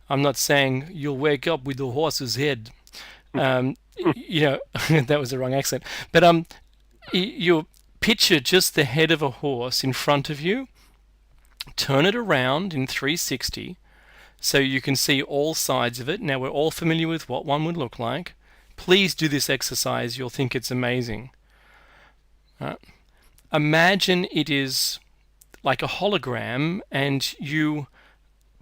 I'm not saying you'll wake up with a horse's head. Um, that was the wrong accent. But you picture just the head of a horse in front of you, turn it around in 360 so you can see all sides of it. Now we're all familiar with what one would look like. Please do this exercise. You'll think it's amazing. Right? Imagine it is like a hologram and you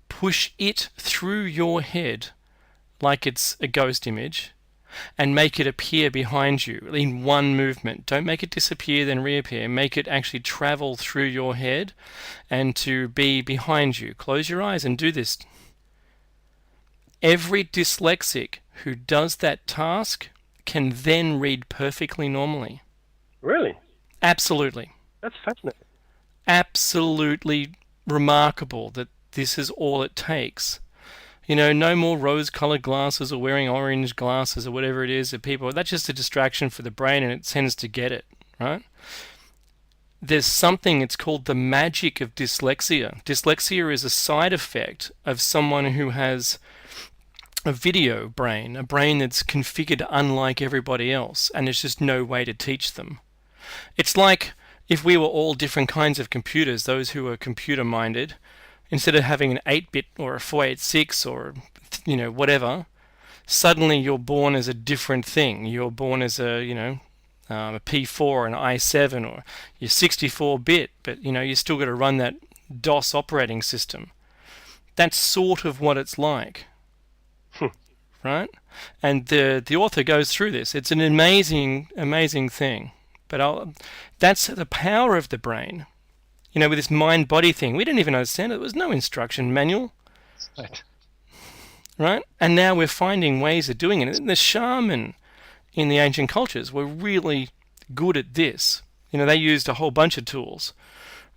push it through your head like it's a ghost image and make it appear behind you in one movement. Don't make it disappear then reappear. Make it actually travel through your head and to be behind you. Close your eyes and do this. Every dyslexic who does that task can then read perfectly normally. Really? Absolutely. That's fascinating. Absolutely remarkable that this is all it takes. No more rose-colored glasses or wearing orange glasses or whatever it is that people. That's just a distraction for the brain, and it tends to get it, right? There's something. It's called the magic of dyslexia. Dyslexia is a side effect of someone who has a video brain, a brain that's configured unlike everybody else, and there's just no way to teach them. It's like if we were all different kinds of computers, those who are computer minded, instead of having an 8-bit or a 486 or whatever, suddenly you're born as a different thing. You're born as a P4, an i7, or you're 64-bit, but you still got to run that DOS operating system. That's sort of what it's like. Right? And the author goes through this. It's an amazing thing. But that's the power of the brain. With this mind-body thing, we didn't even understand it. There was no instruction manual. Right? And now we're finding ways of doing it. And the shaman in the ancient cultures were really good at this. They used a whole bunch of tools.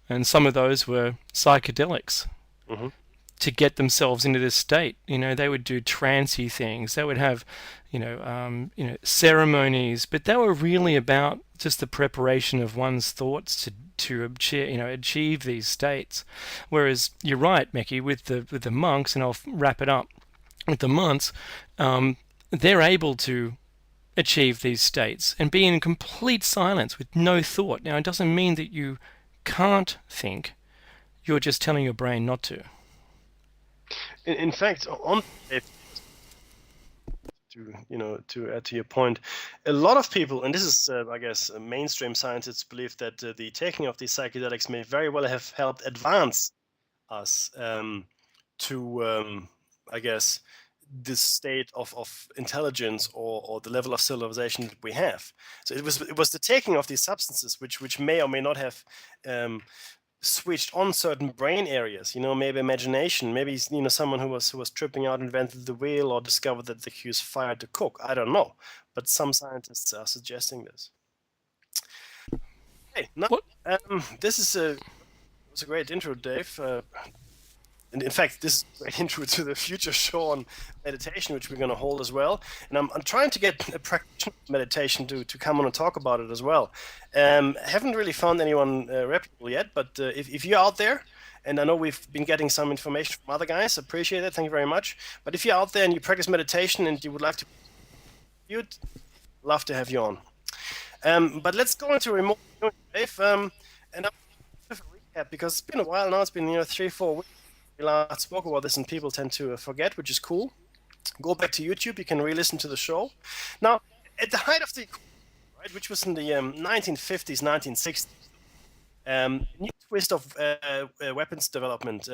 And some of those were psychedelics. Mm-hmm. To get themselves into this state. They would do trancey things. They would have, ceremonies, but they were really about just the preparation of one's thoughts to achieve these states. Whereas you're right, Meki, with the monks, and I'll wrap it up with the monks. They're able to achieve these states and be in complete silence with no thought. Now, it doesn't mean that you can't think, you're just telling your brain not to. In fact, on to add to your point, a lot of people, and this is, I guess, mainstream scientists believe that the taking of these psychedelics may very well have helped advance us to, I guess, this state of intelligence or the level of civilization that we have. So it was the taking of these substances which may or may not have switched on certain brain areas, maybe imagination, maybe someone who was tripping out invented the wheel or discovered that they use fire to cook. I don't know, but some scientists are suggesting this. Hey, now, this is was a great intro, Dave. And in fact, this is an intro to the future show on meditation, which we're going to hold as well. And I'm trying to get a practitioner of meditation to come on and talk about it as well. Haven't really found anyone reputable yet, but if you're out there, and I know we've been getting some information from other guys, appreciate it, thank you very much. But if you're out there and you practice meditation and you would like to, you'd love to have you on. But let's go into remote viewing, Dave. And I'll give a recap because it's been a while now. It's been 3-4 weeks. We last spoke about this and people tend to forget, which is cool. Go back to YouTube, you can re-listen to the show. Now, at the height of the, right, which was in the 1950s, 1960s, new twist of weapons development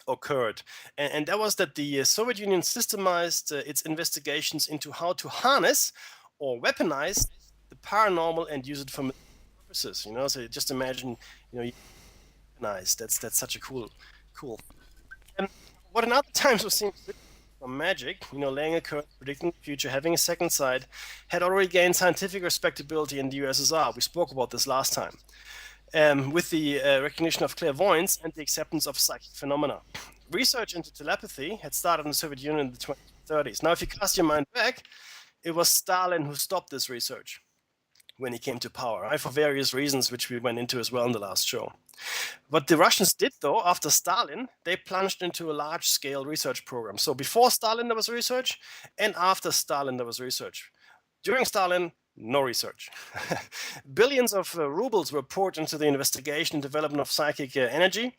occurred. And that was that the Soviet Union systemized its investigations into how to harness or weaponize the paranormal and use it for military purposes. So just imagine, weaponize. That's such a cool. And what in other times was seen from magic, laying a curse, predicting the future, having a second sight, had already gained scientific respectability in the USSR. We spoke about this last time. With the recognition of clairvoyance and the acceptance of psychic phenomena. Research into telepathy had started in the Soviet Union in the 1930s. Now, if you cast your mind back, it was Stalin who stopped this research when he came to power, right? For various reasons, which we went into as well in the last show. What the Russians did, though, after Stalin, they plunged into a large-scale research program. So before Stalin, there was research, and after Stalin, there was research. During Stalin, no research. Billions of rubles were poured into the investigation and development of psychic energy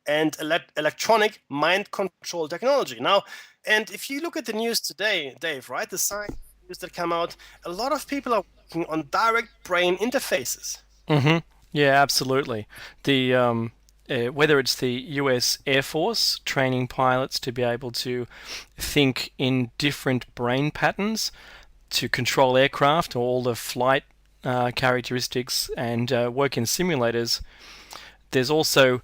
and electronic mind control technology. Now, and if you look at the news today, Dave, right, the science news that come out, a lot of people are working on direct brain interfaces. Mm-hmm. Yeah, absolutely. The whether it's the U.S. Air Force training pilots to be able to think in different brain patterns to control aircraft, all the flight characteristics, and work in simulators. There's also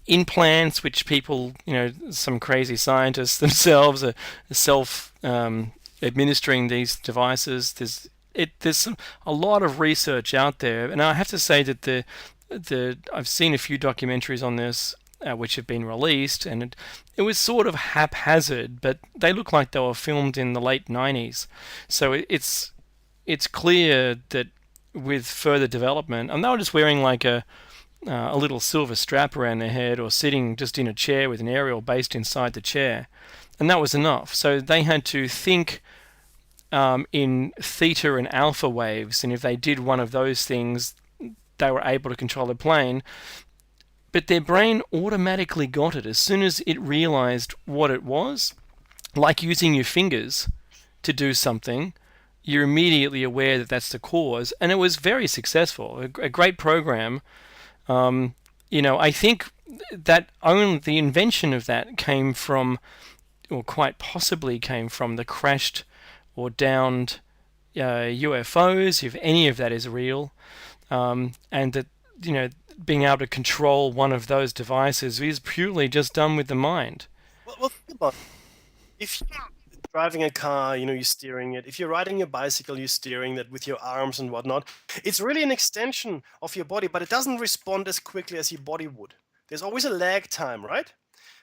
implants, which people, some crazy scientists themselves are self-administering these devices. There's a lot of research out there, and I have to say that I've seen a few documentaries on this which have been released, and it was sort of haphazard, but they look like they were filmed in the late 90s. So it's clear that with further development, and they were just wearing like a little silver strap around their head or sitting just in a chair with an aerial based inside the chair, and that was enough. So they had to think in theta and alpha waves, and if they did one of those things, they were able to control the plane. But their brain automatically got it as soon as it realized what it was. Like using your fingers to do something, you're immediately aware that that's the cause, and it was very successful. A great program. I think that the invention of that came from, or quite possibly came from, the crashed or downed UFOs, if any of that is real, and that being able to control one of those devices is purely just done with the mind. Well, think about it. If you're driving a car, you're steering it. If you're riding your bicycle, you're steering that with your arms and whatnot. It's really an extension of your body, but it doesn't respond as quickly as your body would. There's always a lag time, right?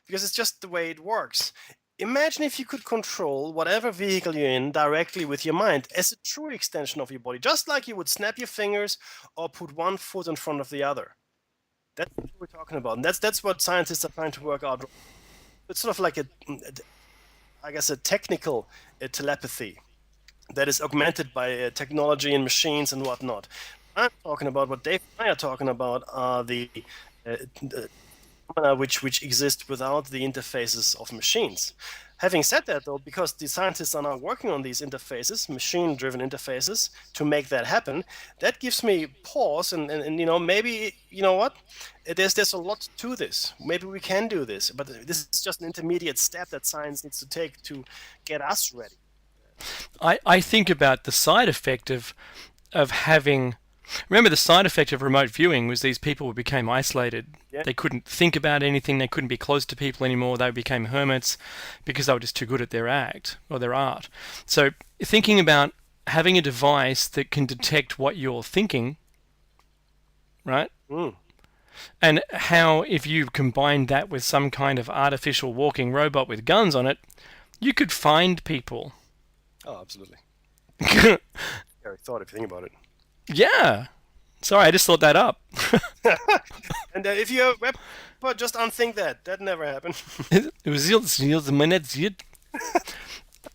Because it's just the way it works. Imagine if you could control whatever vehicle you're in directly with your mind as a true extension of your body, just like you would snap your fingers or put one foot in front of the other. That's what we're talking about. And that's what scientists are trying to work out. It's sort of like a technical telepathy. that is augmented by technology and machines and whatnot. I'm talking about what Dave and I are talking about are the phenomena which exist without the interfaces of machines. Having said that, though, because the scientists are now working on these interfaces, machine-driven interfaces, to make that happen, that gives me pause, and maybe what, there's a lot to this. Maybe we can do this, but this is just an intermediate step that science needs to take to get us ready. I think about the side effect of having. Remember, the side effect of remote viewing was these people became isolated. Yeah. They couldn't think about anything. They couldn't be close to people anymore. They became hermits because they were just too good at their act or their art. So thinking about having a device that can detect what you're thinking, right? Mm. And how, if you combined that with some kind of artificial walking robot with guns on it, you could find people. Oh, absolutely. Scary thought if you think about it. Yeah. Sorry, I just thought that up. And if you're a web, just unthink that. That never happened. It was the minute.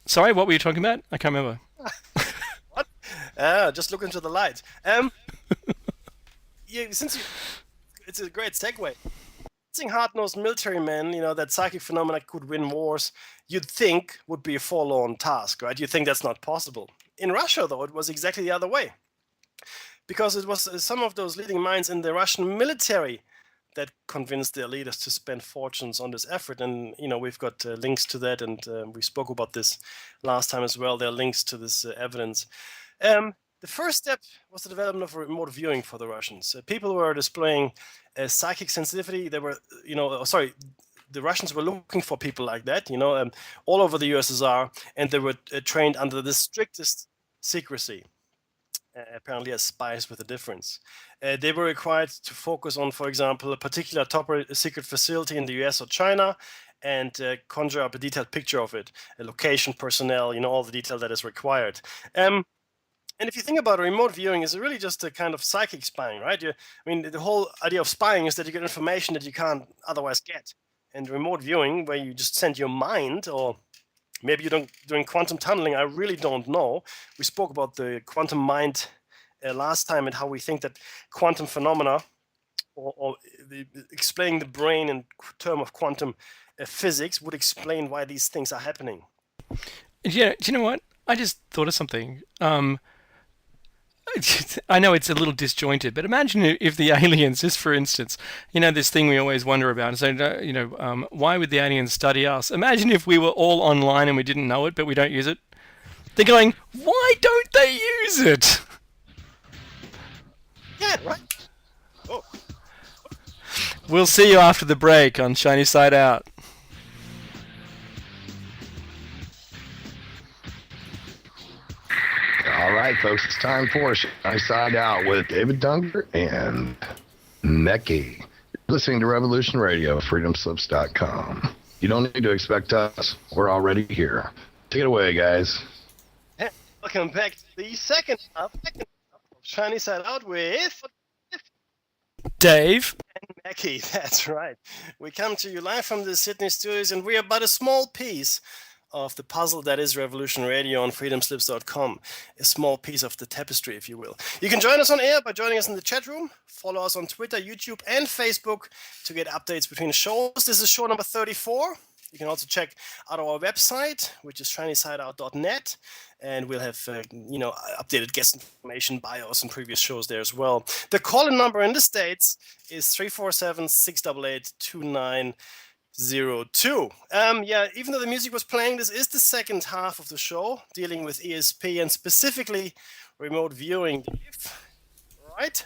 Sorry, what were you talking about? I can't remember. What? Just look into the light. It's a great segue. Seeing hard-nosed military men, that psychic phenomena could win wars, you'd think would be a forlorn task, right? You'd think that's not possible. In Russia, though, it was exactly the other way. Because it was some of those leading minds in the Russian military that convinced their leaders to spend fortunes on this effort. And, we've got links to that, and we spoke about this last time as well. There are links to this evidence. The first step was the development of remote viewing for the Russians. People were displaying psychic sensitivity. They were, the Russians were looking for people like that, all over the USSR, and they were trained under the strictest secrecy. Apparently as spies with a difference. They were required to focus on, for example, a particular top secret facility in the US or China and conjure up a detailed picture of it, a location, personnel, all the detail that is required. And if you think about it, remote viewing is really just a kind of psychic spying, right? The whole idea of spying is that you get information that you can't otherwise get. And remote viewing, where you just send your mind, or maybe you're doing quantum tunneling, I really don't know. We spoke about the quantum mind last time and how we think that quantum phenomena, or explaining the brain in terms of quantum physics, would explain why these things are happening. Yeah, do you know what? I just thought of something. I know it's a little disjointed, but imagine if the aliens, just for instance, this thing we always wonder about. So, why would the aliens study us? Imagine if we were all online and we didn't know it, but we don't use it. They're going, why don't they use it? Yeah, right. Oh. We'll see you after the break on Shiny Side Out. All right, folks, it's time for Shiny Side Out with David Dunker and Mecky. Listening to Revolution Radio, freedomslips.com. You don't need to expect us. We're already here. Take it away, guys. Hey, welcome back to the second half of Shiny Side Out with Dave and Mecky. That's right. We come to you live from the Sydney studios, and we are but a small piece of the puzzle that is Revolution Radio on freedomslips.com, a small piece of the tapestry, if you will. You can join us on air by joining us in the chat room. Follow us on Twitter, YouTube, and Facebook to get updates between shows. This is show number 34. You can also check out our website, which is shinysideout.net, and we'll have updated guest information, bios, and previous shows there as well. The call-in number in the States is 347-688-2902. Even though the music was playing, this is the second half of the show, dealing with ESP and specifically remote viewing. Right?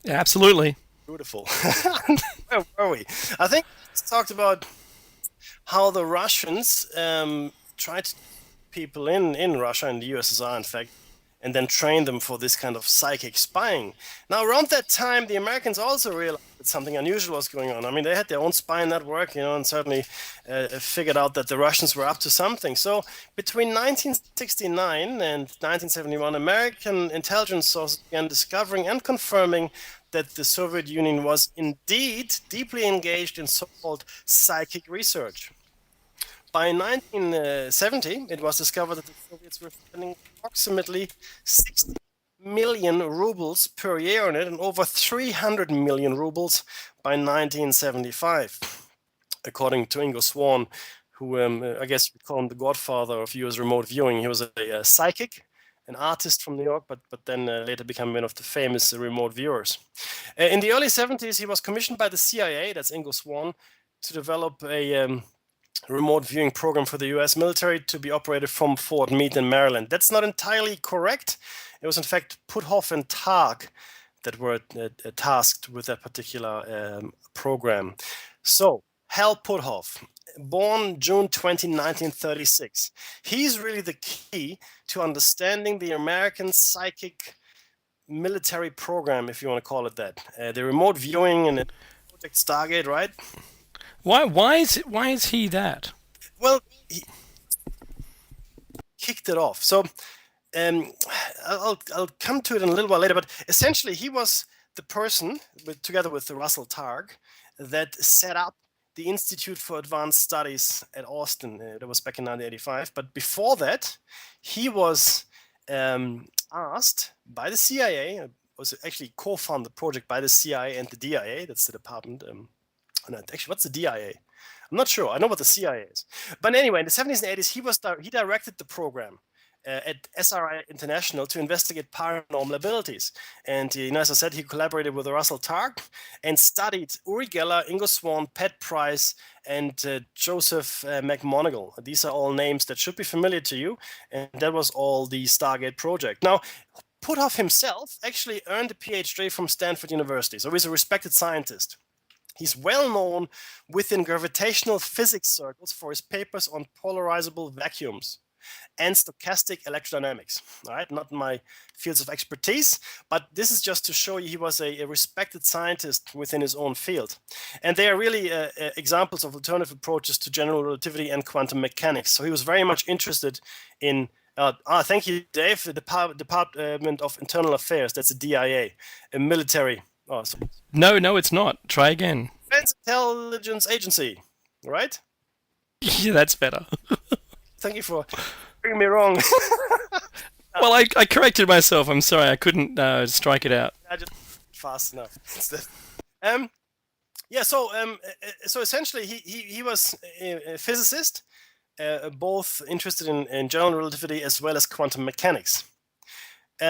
Yeah, absolutely. Beautiful. Where were we? I think we talked about how the Russians tried to people in Russia and the USSR, in fact, and then train them for this kind of psychic spying. Now, around that time, the Americans also realized that something unusual was going on. I mean, they had their own spy network, and certainly figured out that the Russians were up to something. So between 1969 and 1971, American intelligence sources began discovering and confirming that the Soviet Union was indeed deeply engaged in so-called psychic research. By 1970, it was discovered that the Soviets were spending approximately 60 million rubles per year on it, and over 300 million rubles by 1975, according to Ingo Swann, who I guess we call him the godfather of US remote viewing. He was a psychic, an artist from New York, but then later became one of the famous remote viewers. In the early 70s, he was commissioned by the CIA, that's Ingo Swann, to develop a remote viewing program for the US military to be operated from Fort Meade in Maryland. That's not entirely correct. It was in fact Puthoff and Targ that were tasked with that particular program. So, Hal Puthoff, born June 20, 1936. He's really the key to understanding the American psychic military program, if you want to call it that. The remote viewing and Project Stargate, right? Why is he that? Well, he kicked it off. So I'll come to it in a little while later, but essentially he was the person, together with Russell Targ, that set up the Institute for Advanced Studies at Austin. That was back in 1985. But before that, he was asked by the CIA, was actually co-founded the project by the CIA and the DIA, that's the department. Actually, what's the DIA? I'm not sure. I know what the CIA is. But anyway, in the 70s and 80s, he directed the program at SRI International to investigate paranormal abilities. And as I said, he collaborated with Russell Targ and studied Uri Geller, Ingo Swann, Pat Price, and Joseph McMoneagle. These are all names that should be familiar to you. And that was all the Stargate project. Now, Puthoff himself actually earned a PhD from Stanford University. So he's a respected scientist. He's well known within gravitational physics circles for his papers on polarizable vacuums and stochastic electrodynamics. All right, not my fields of expertise, but this is just to show you he was a respected scientist within his own field. And they are really examples of alternative approaches to general relativity and quantum mechanics. So he was very much interested in thank you, Dave, the Department of Internal Affairs, that's the DIA, a military. Oh, sorry. No, it's not. Try again. Defense Intelligence Agency, right? Yeah, that's better. Thank you for bringing me wrong. Well, I corrected myself. I'm sorry, I couldn't strike it out. I just fast enough. So essentially, he was a physicist, both interested in general relativity as well as quantum mechanics. He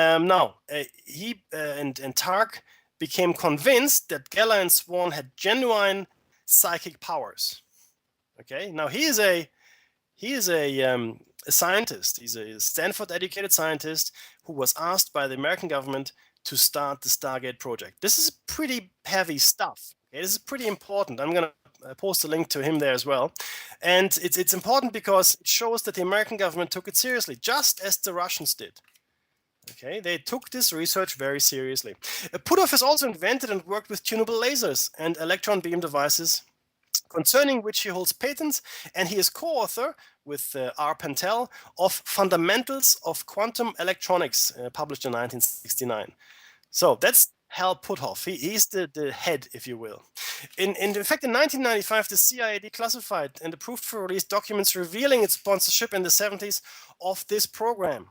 and Targ became convinced that Geller and Swann had genuine psychic powers. Okay, now he is a scientist. He's a Stanford-educated scientist who was asked by the American government to start the Stargate project. This is pretty heavy stuff. Okay? This is pretty important. I'm going to post a link to him there as well. And it's important because it shows that the American government took it seriously, just as the Russians did. Okay, they took this research very seriously. Puthoff has also invented and worked with tunable lasers and electron beam devices, concerning which he holds patents, and he is co-author with R. Pentel of Fundamentals of Quantum Electronics, published in 1969. So that's Hal Puthoff. He's the head, if you will. In fact, in 1995, the CIA declassified and approved for release documents revealing its sponsorship in the 70s of this program.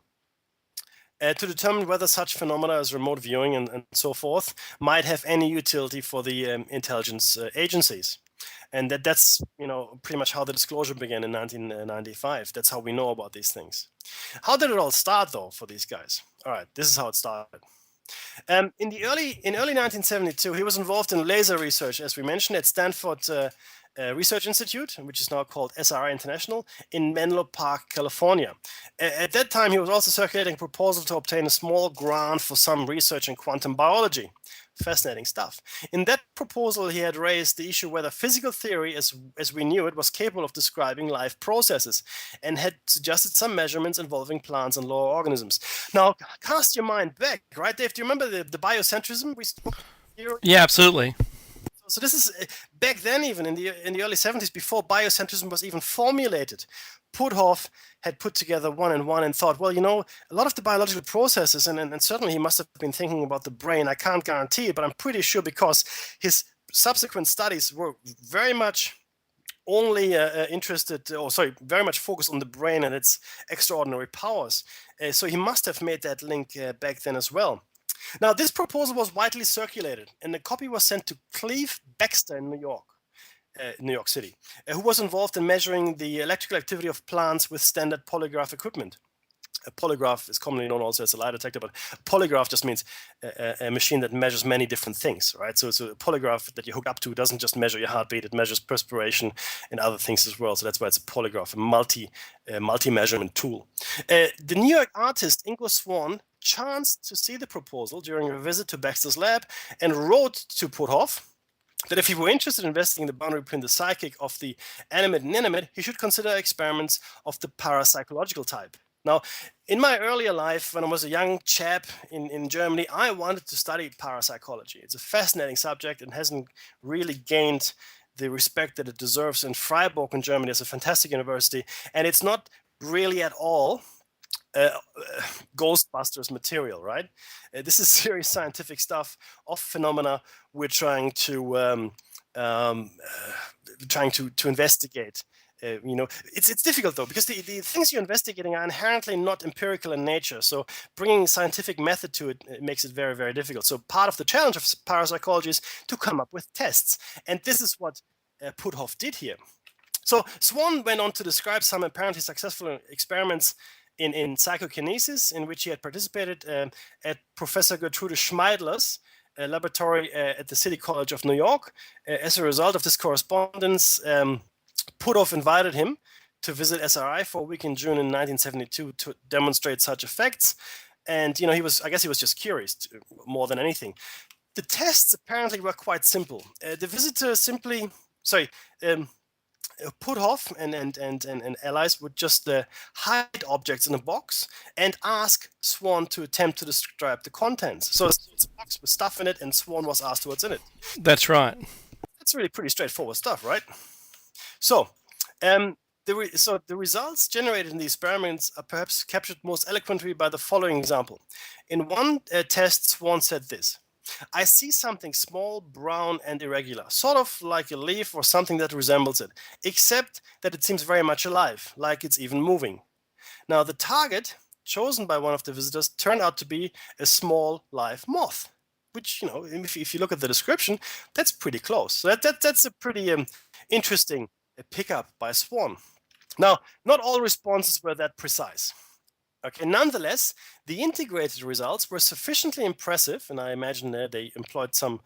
To determine whether such phenomena as remote viewing and so forth might have any utility for the intelligence agencies. And that's pretty much how the disclosure began in 1995. That's how we know about these things. How did it all start, though, for these guys? All right, this is how it started. In early 1972, he was involved in laser research, as we mentioned, at Stanford Research Institute, which is now called SRI International, in Menlo Park, California. At that time, he was also circulating a proposal to obtain a small grant for some research in quantum biology. Fascinating stuff. In that proposal, he had raised the issue whether physical theory, as we knew it, was capable of describing life processes, and had suggested some measurements involving plants and lower organisms. Now, cast your mind back, right, Dave? Do you remember the biocentrism we spoke here? Yeah, absolutely. So this is back then, even in the early 70s, before biocentrism was even formulated. Puthoff had put together one and one and thought, well, a lot of the biological processes, and certainly he must have been thinking about the brain. I can't guarantee it, but I'm pretty sure because his subsequent studies were very much only interested, or sorry, very much focused on the brain and its extraordinary powers. So he must have made that link back then as well. Now, this proposal was widely circulated, and a copy was sent to Cleve Baxter in New York City, who was involved in measuring the electrical activity of plants with standard polygraph equipment. A polygraph is commonly known also as a lie detector, but a polygraph just means a machine that measures many different things, right? So a polygraph that you hook up to doesn't just measure your heartbeat; it measures perspiration and other things as well. So that's why it's a polygraph, a multi-measurement tool. The New York artist Ingo Swann chanced to see the proposal during a visit to Baxter's lab and wrote to Puthoff that if he were interested in investigating the boundary between the psychic of the animate and inanimate, he should consider experiments of the parapsychological type. Now, in my earlier life, when I was a young chap in Germany, I wanted to study parapsychology. It's a fascinating subject and hasn't really gained the respect that it deserves in Freiburg in Germany. It's a fantastic university, and it's not really at all Ghostbusters material, right? This is serious scientific stuff of phenomena we're trying to investigate. It's difficult though, because the things you're investigating are inherently not empirical in nature. So bringing scientific method to it makes it very, very difficult. So part of the challenge of parapsychology is to come up with tests, and this is what Puthoff did here. So Swann went on to describe some apparently successful experiments in psychokinesis, in which he had participated at Professor Gertrude Schmeidler's laboratory at the City College of New York. As a result of this correspondence, Puthoff invited him to visit SRI for a week in June in 1972 to demonstrate such effects. And I guess he was just curious more than anything. The tests apparently were quite simple. The visitor simply, Puthoff and allies would just hide objects in a box and ask Swann to attempt to describe the contents. So it's a box with stuff in it, and Swann was asked what's in it. That's right. That's really pretty straightforward stuff, right? So, the results generated in the experiments are perhaps captured most eloquently by the following example. In one test, Swann said this: "I see something small, brown, and irregular, sort of like a leaf or something that resembles it, except that it seems very much alive, like it's even moving." Now, the target chosen by one of the visitors turned out to be a small live moth, which, if you look at the description, that's pretty close. So that's a pretty interesting pickup by Swann. Now, not all responses were that precise. Okay, nonetheless, the integrated results were sufficiently impressive, and I imagine they employed some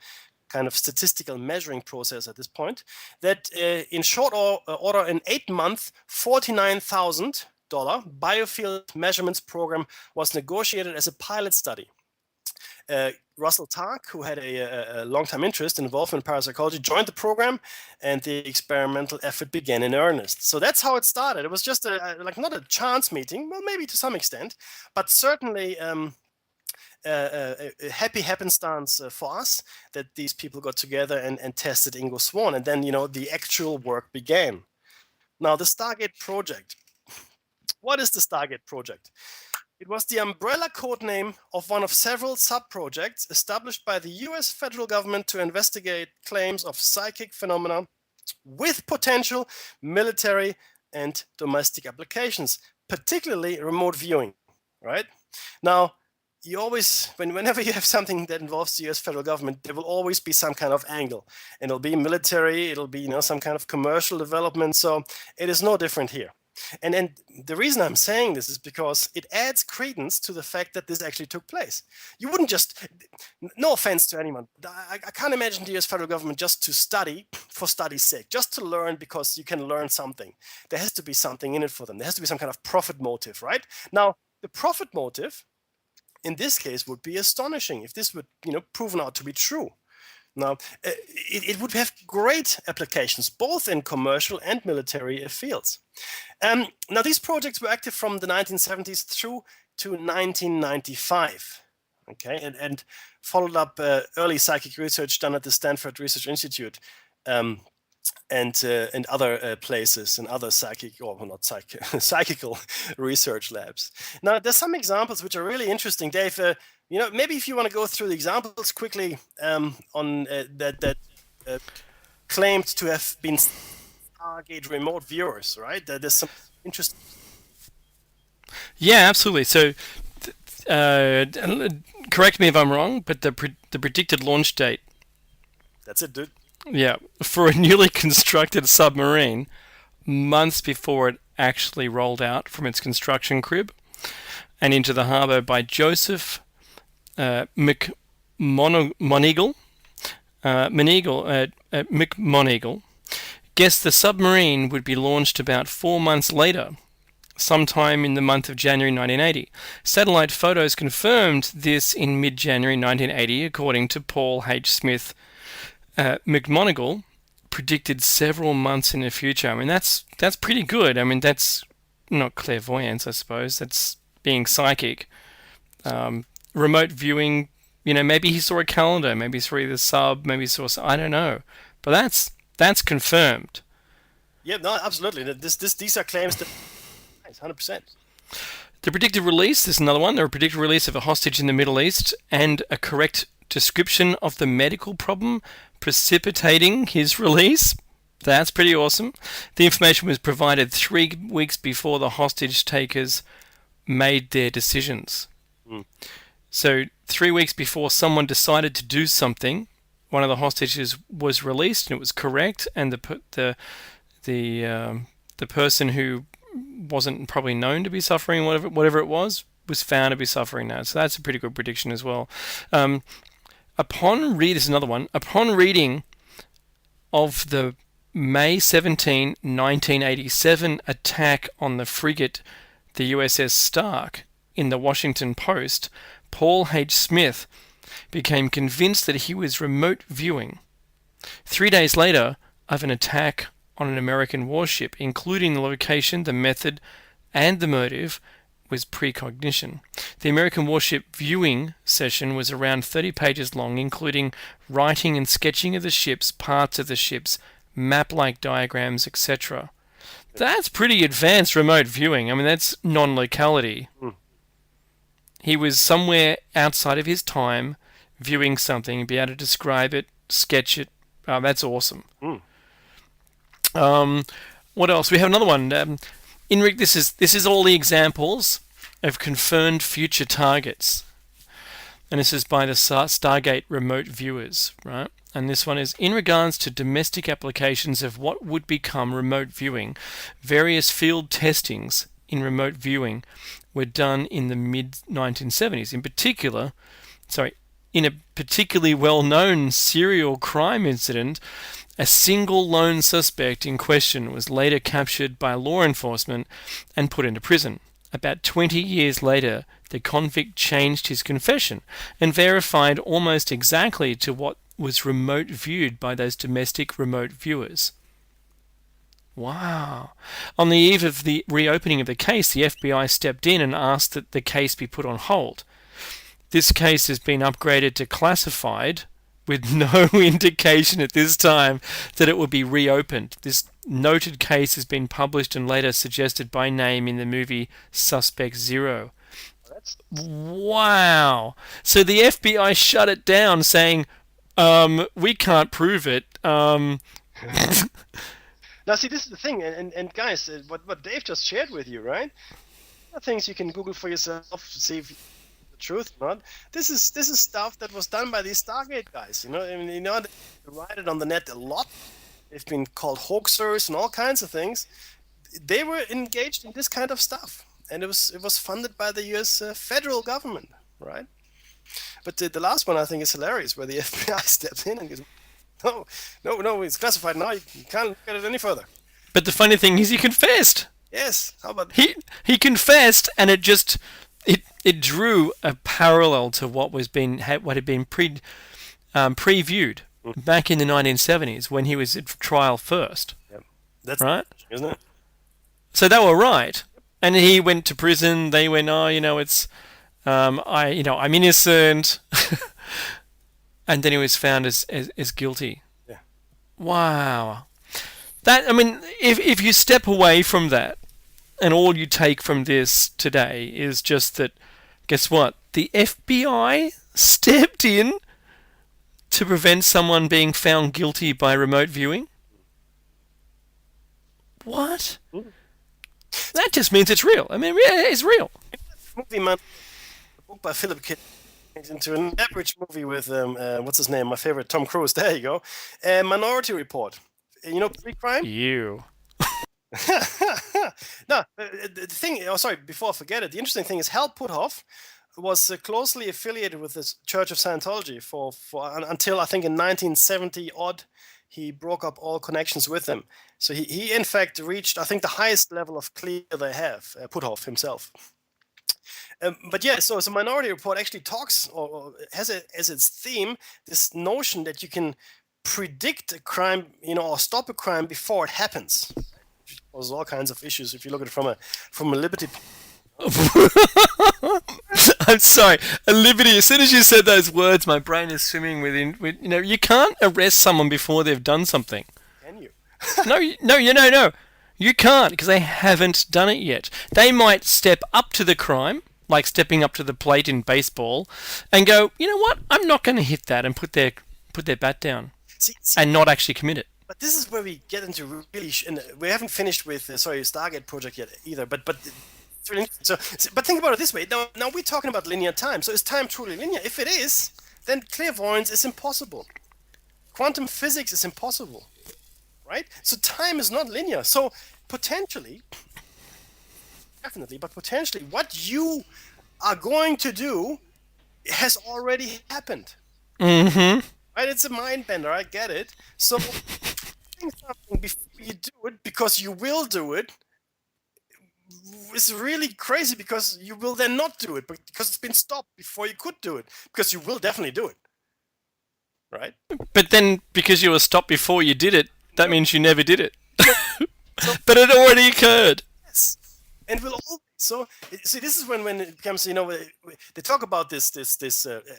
kind of statistical measuring process at this point, that in short order, an 8-month, $49,000 biofield measurements program was negotiated as a pilot study. Russell Tark, who had a long-time interest and involvement in parapsychology, joined the program, and the experimental effort began in earnest. So that's how it started. It was just not a chance meeting, well, maybe to some extent, but certainly a happy happenstance for us that these people got together and tested Ingo Swann, and then the actual work began. Now, the Stargate project. What is the Stargate project? It was the umbrella code name of one of several sub-projects established by the US federal government to investigate claims of psychic phenomena with potential military and domestic applications, particularly remote viewing, right? Now, you always, whenever you have something that involves the US federal government, there will always be some kind of angle. And it'll be military, it'll be some kind of commercial development, so it is no different here. And the reason I'm saying this is because it adds credence to the fact that this actually took place. You wouldn't just, no offense to anyone, I can't imagine the US federal government just to study for study's sake, just to learn because you can learn something. There has to be something in it for them. There has to be some kind of profit motive, right? Now, the profit motive in this case would be astonishing if this would, proven out to be true. Now, it would have great applications, both in commercial and military fields. Now, these projects were active from the 1970s through to 1995, okay, and followed up early psychic research done at the Stanford Research Institute and other places and other psychical research labs. Now, there's some examples which are really interesting, Dave. Maybe if you want to go through the examples quickly on that claimed to have been Stargate remote viewers, right? There's some interesting. Yeah, absolutely. So, uh, correct me if I'm wrong, but the predicted launch date, That's it, dude. yeah, for a newly constructed submarine, months before it actually rolled out from its construction crib and into the harbour by Joseph McMoneagle. McMoneagle guessed the submarine would be launched about 4 months later, sometime in the month of January 1980. Satellite photos confirmed this in mid-January 1980, according to Paul H. Smith. McMoneagle predicted several months in the future. I mean, that's pretty good. I mean, that's not clairvoyance, I suppose. That's being psychic. Remote viewing, maybe he saw a calendar, maybe he saw the sub, maybe he saw, I don't know. But that's confirmed. Yeah, no, absolutely. These are claims that 100%. The predicted release, there's another one, the predicted release of a hostage in the Middle East and a correct description of the medical problem precipitating his release. That's pretty awesome. The information was provided 3 weeks before the hostage takers made their decisions. So 3 weeks before someone decided to do something, one of the hostages was released and it was correct, and the person who wasn't probably known to be suffering whatever it was found to be suffering now. So that's a pretty good prediction as well. This is another one. Upon reading of the May 17, 1987 attack on the frigate, the USS Stark, in the Washington Post, Paul H. Smith became convinced that he was remote viewing 3 days later of an attack on an American warship, including the location, the method, and the motive was precognition. The American warship viewing session was around 30 pages long, including writing and sketching of the ships, parts of the ships, map-like diagrams, etc. That's pretty advanced remote viewing. I mean, that's non-locality. He was somewhere outside of his time viewing something, be able to describe it, sketch it. That's awesome. What else? We have another one. Inrik, this is all the examples of confirmed future targets. And this is by the Stargate remote viewers, right? And this one is, in regards to domestic applications of what would become remote viewing, various field testings in remote viewing were done in the mid-1970s. In a particularly well-known serial crime incident, a single lone suspect in question was later captured by law enforcement and put into prison. About 20 years later, the convict changed his confession and verified almost exactly to what was remote viewed by those domestic remote viewers. Wow. On the eve of the reopening of the case, the FBI stepped in and asked that the case be put on hold. This case has been upgraded to classified, with no indication at this time that it would be reopened. This noted case has been published and later suggested by name in the movie Suspect Zero. Wow. So the FBI shut it down, saying, we can't prove it. Now, see, this is the thing, and guys, what Dave just shared with you, right? There are things you can Google for yourself, see if the truth or not. This is stuff that was done by these Stargate guys. I mean, they write it on the net a lot. They've been called hoaxers and all kinds of things. They were engaged in this kind of stuff, and it was funded by the U.S. Federal government, right? But the last one I think is hilarious, where the FBI steps in and goes, No, it's classified now. You can't look at it any further. But the funny thing is, he confessed. Yes. How about he confessed, and it drew a parallel to what had been previewed back in the 1970s when he was at trial first. Yep. That's right, isn't it? So they were right, and he went to prison. They went, it's I'm innocent. And then he was found as guilty. Yeah. Wow. If you step away from that, and all you take from this today is just that, guess what? The FBI stepped in to prevent someone being found guilty by remote viewing. What? That just means it's real. I mean, yeah, it's real. Movie man, a book by Philip K. Into an average movie with what's his name? My favorite, Tom Cruise. There you go. Minority Report. You know, pre-crime. You. No, the thing. Oh, sorry. Before I forget it, the interesting thing is Hal Puthoff was closely affiliated with the Church of Scientology until I think in 1970 odd. He broke up all connections with them. So he in fact reached, I think, the highest level of clear they have. Puthoff himself. But yeah, so Minority Report actually talks or has as its theme this notion that you can predict a crime, or stop a crime before it happens. Which causes all kinds of issues if you look at it from a liberty. I'm sorry, a liberty. As soon as you said those words, my brain is swimming with you can't arrest someone before they've done something. Can you? No. You can't, because they haven't done it yet. They might step up to the crime, like stepping up to the plate in baseball, and go, you know what? I'm not going to hit that, and put their bat down, See, and not actually commit it. But this is where we get into really, and we haven't finished with Stargate project yet either. But it's really but think about it this way. Now we're talking about linear time. So is time truly linear? If it is, then clairvoyance is impossible. Quantum physics is impossible, right? So time is not linear. So potentially, definitely, but potentially, what you are going to do has already happened. Mm-hmm. Right? It's a mind bender. I get it. So doing something before you do it, because you will do it, is really crazy, because you will then not do it, but because it's been stopped before you could do it, because you will definitely do it. Right? But then, because you were stopped before you did it, that means you never did it. But it already occurred. Yes. And will all so see. This is when it becomes, they talk about this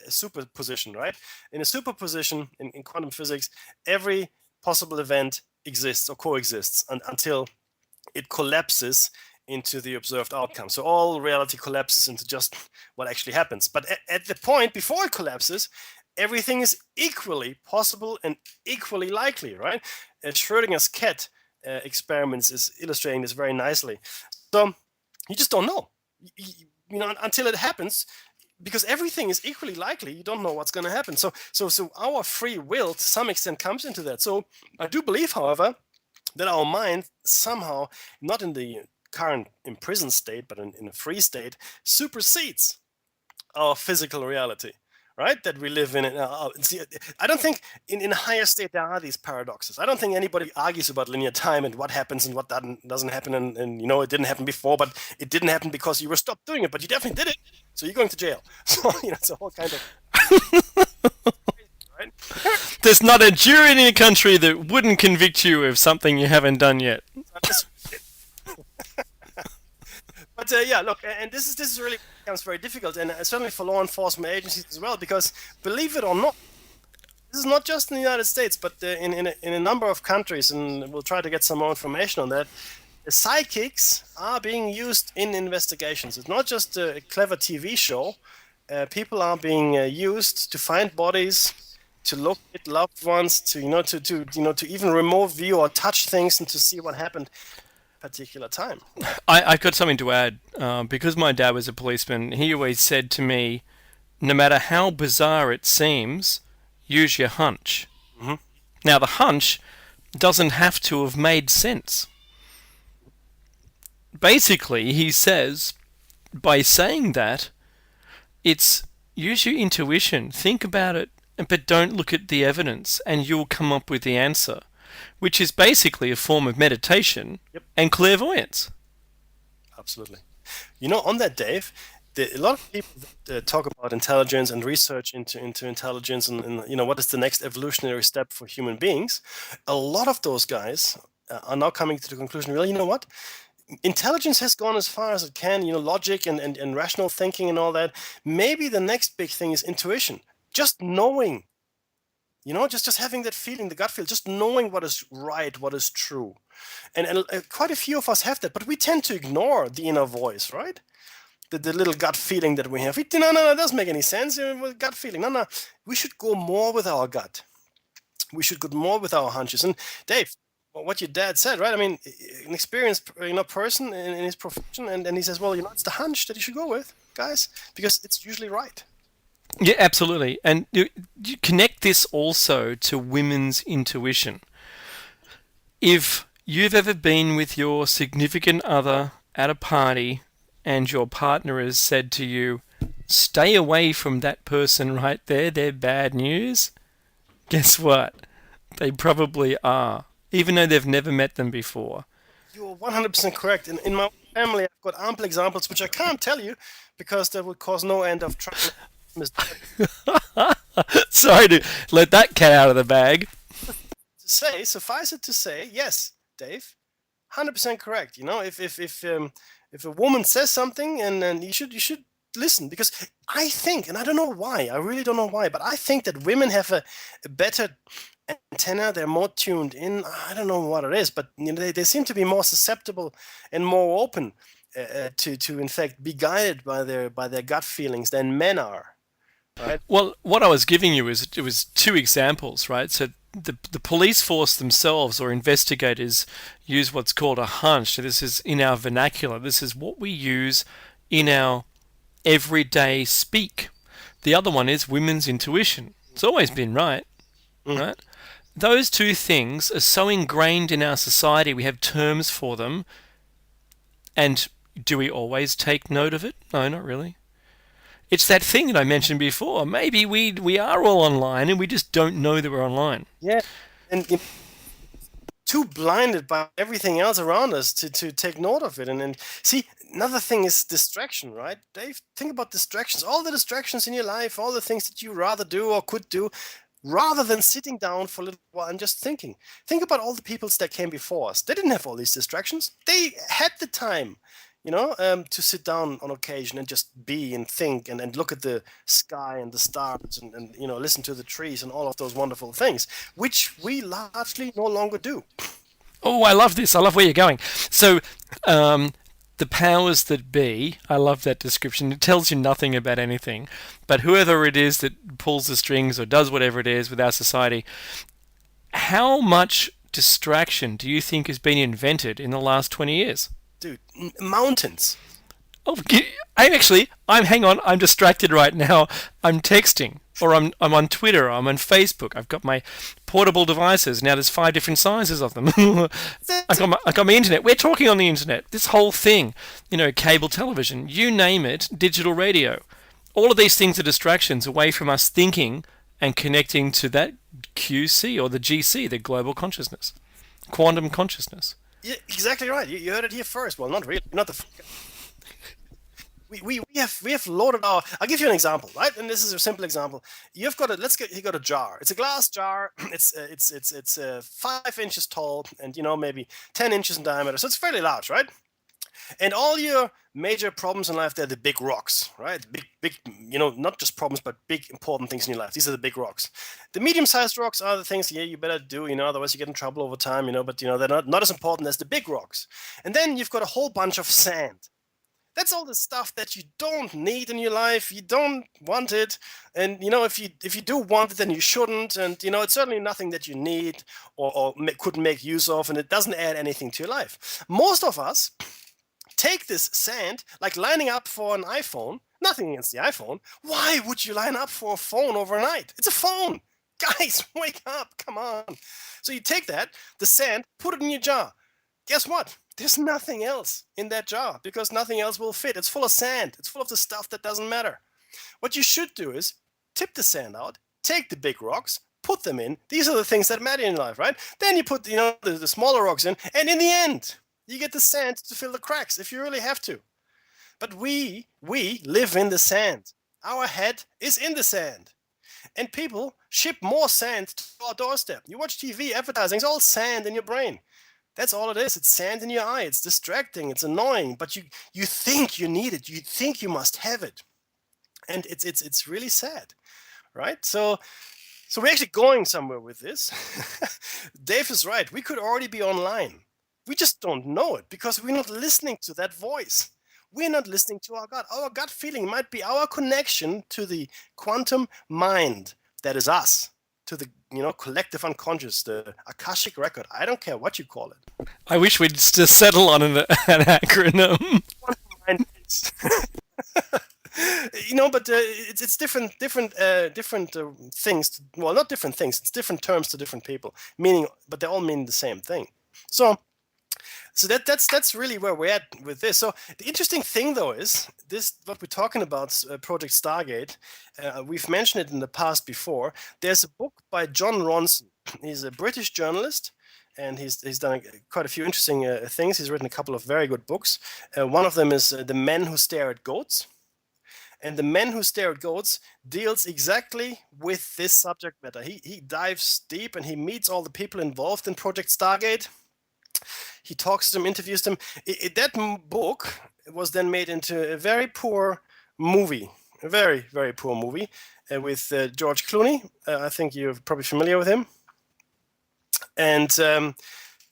superposition, right? In a superposition in quantum physics, every possible event exists or coexists until it collapses into the observed outcome. So all reality collapses into just what actually happens. But at the point before it collapses, everything is equally possible and equally likely, right? Schrödinger's cat experiments is illustrating this very nicely. So you just don't know, until it happens, because everything is equally likely. You don't know what's going to happen. So our free will, to some extent, comes into that. So I do believe, however, that our mind somehow, not in the current imprisoned state, but in a free state, supersedes our physical reality. Right, that we live in. See, I don't think in a higher state there are these paradoxes. I don't think anybody argues about linear time and what happens and what doesn't happen, and it didn't happen before, but it didn't happen because you were stopped doing it, but you definitely did it, so you're going to jail. So it's a whole kind of. Right? There's not a jury in a country that wouldn't convict you of something you haven't done yet. But yeah, look, and this is really becomes very difficult, and certainly for law enforcement agencies as well, because believe it or not, this is not just in the United States, but in a number of countries, and we'll try to get some more information on that. The psychics are being used in investigations. It's not just a clever TV show. People are being used to find bodies, to look at loved ones, to even remote view or touch things and to see what happened. Particular time. I've got something to add. Because my dad was a policeman, he always said to me, no matter how bizarre it seems, use your hunch. Mm-hmm. Now, the hunch doesn't have to have made sense. Basically, he says, by saying that, it's use your intuition, think about it, but don't look at the evidence, and you'll come up with the answer, which is basically a form of meditation. Yep. And clairvoyance. Absolutely. On that, Dave, a lot of people talk about intelligence and research into intelligence and what is the next evolutionary step for human beings. A lot of those guys are now coming to the conclusion, really, you know what? Intelligence has gone as far as it can, logic and rational thinking and all that. Maybe the next big thing is intuition. Just knowing. Just having that feeling, the gut feel, just knowing what is right, what is true. And quite a few of us have that, but we tend to ignore the inner voice, right? The little gut feeling that we have. No, it doesn't make any sense. Gut feeling. No. We should go more with our gut. We should go more with our hunches. And Dave, what your dad said, right? I mean, an experienced person in his profession, and he says, well, it's the hunch that you should go with, guys, because it's usually right. Yeah, absolutely. And you connect this also to women's intuition. If you've ever been with your significant other at a party and your partner has said to you, stay away from that person right there, they're bad news, guess what? They probably are, even though they've never met them before. You're 100% correct. In my family, I've got ample examples, which I can't tell you because that would cause no end of trouble. Sorry to let that cat out of the bag. Suffice it to say, yes, Dave, 100% correct. If a woman says something, and then you should listen, because I think, and I don't know why, I really don't know why, but I think that women have a better antenna. They're more tuned in. I don't know what it is, but they seem to be more susceptible and more open to in fact be guided by their gut feelings than men are. Right? Well, what I was giving you is it was two examples, right? So the police force themselves or investigators use what's called a hunch. So this is in our vernacular. This is what we use in our everyday speak. The other one is women's intuition. It's always been right, right? Those two things are so ingrained in our society. We have terms for them. And do we always take note of it? No, not really. It's that thing that I mentioned before. Maybe we are all online and we just don't know that we're online. Yeah, and too blinded by everything else around us to take note of it. And see, another thing is distraction, right, Dave? Think about distractions. All the distractions in your life, all the things that you rather do or could do, rather than sitting down for a little while and just thinking. Think about all the peoples that came before us. They didn't have all these distractions. They had the time, to sit down on occasion and just be and think and look at the sky and the stars and listen to the trees and all of those wonderful things, which we largely no longer do. Oh, I love this. I love where you're going. So, the powers that be, I love that description. It tells you nothing about anything, but whoever it is that pulls the strings or does whatever it is with our society, how much distraction do you think has been invented in the last 20 years? Dude, mountains. Oh, hang on, I'm distracted right now. I'm texting, or I'm on Twitter, or I'm on Facebook. I've got my portable devices. Now there's 5 different sizes of them. I've got my internet. We're talking on the internet. This whole thing, cable television, you name it, digital radio. All of these things are distractions away from us thinking and connecting to that QC or the GC, the global consciousness, quantum consciousness. Yeah, exactly right. You heard it here first. Well, not really. Not the. We have loaded our. I'll give you an example, right? And this is a simple example. You got a jar. It's a glass jar. It's 5 inches tall and maybe 10 inches in diameter. So it's fairly large, right? And all your major problems in life, they're the big rocks, right? Big, not just problems, but big important things in your life. These are the big rocks. The medium-sized rocks are the things, you better do, otherwise you get in trouble over time, but, they're not as important as the big rocks. And then you've got a whole bunch of sand. That's all the stuff that you don't need in your life. You don't want it. And, if you do want it, then you shouldn't. And, it's certainly nothing that you need or could make use of, and it doesn't add anything to your life. Most of us take this sand, like lining up for an iPhone. Nothing against the iPhone. Why would you line up for a phone overnight? It's a phone. Guys, wake up. Come on. So you take the sand, put it in your jar. Guess what? There's nothing else in that jar because nothing else will fit. It's full of sand. It's full of the stuff that doesn't matter. What you should do is tip the sand out, take the big rocks, put them in. These are the things that matter in life, right? Then you put, the smaller rocks in, and in the end, you get the sand to fill the cracks if you really have to. But we live in the sand. Our head is in the sand. And people ship more sand to our doorstep. You watch TV, advertising, it's all sand in your brain. That's all it is. It's sand in your eye. It's distracting. It's annoying. But you think you need it. You think you must have it. And it's really sad, right? So we're actually going somewhere with this. Dave is right. We could already be online. We just don't know it because we're not listening to that voice. We're not listening to our gut. Our gut feeling might be our connection to the quantum mind that is us. to the collective unconscious, the Akashic record. I don't care what you call it. I wish we'd just settle on an acronym. But it's different things. Well, not different things. It's different terms to different people, but they all mean the same thing. So that's really where we're at with this. So the interesting thing, though, is this: what we're talking about, Project Stargate. We've mentioned it in the past before. There's a book by John Ronson. He's a British journalist, and he's done quite a few interesting things. He's written a couple of very good books. One of them is The Men Who Stare at Goats. And The Men Who Stare at Goats deals exactly with this subject matter. He dives deep and he meets all the people involved in Project Stargate. He talks to them, interviews them. That book was then made into a very poor movie, a very, very poor movie with George Clooney. I think you're probably familiar with him. And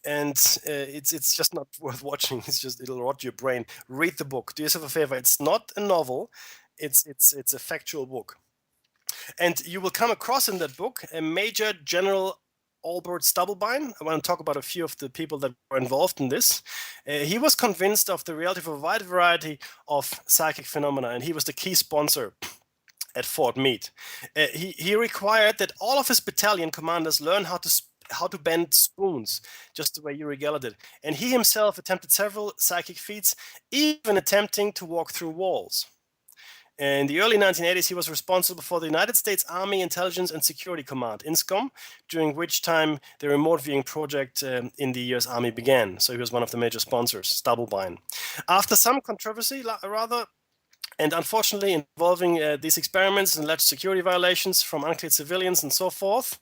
it's just not worth watching. It'll rot your brain. Read the book. Do yourself a favor. It's not a novel. It's a factual book. And you will come across in that book a Major General Albert Stubblebine. I want to talk about a few of the people that were involved in this. He was convinced of the reality of a wide variety of psychic phenomena, and he was the key sponsor at Fort Meade. He required that all of his battalion commanders learn how to bend spoons, just the way Uri Geller did. And he himself attempted several psychic feats, even attempting to walk through walls. In the early 1980s, he was responsible for the United States Army Intelligence and Security Command, INSCOM, during which time the remote viewing project in the US Army began. So he was one of the major sponsors, Stubblebine. After some controversy, and unfortunately involving these experiments and alleged security violations from uncleared civilians and so forth,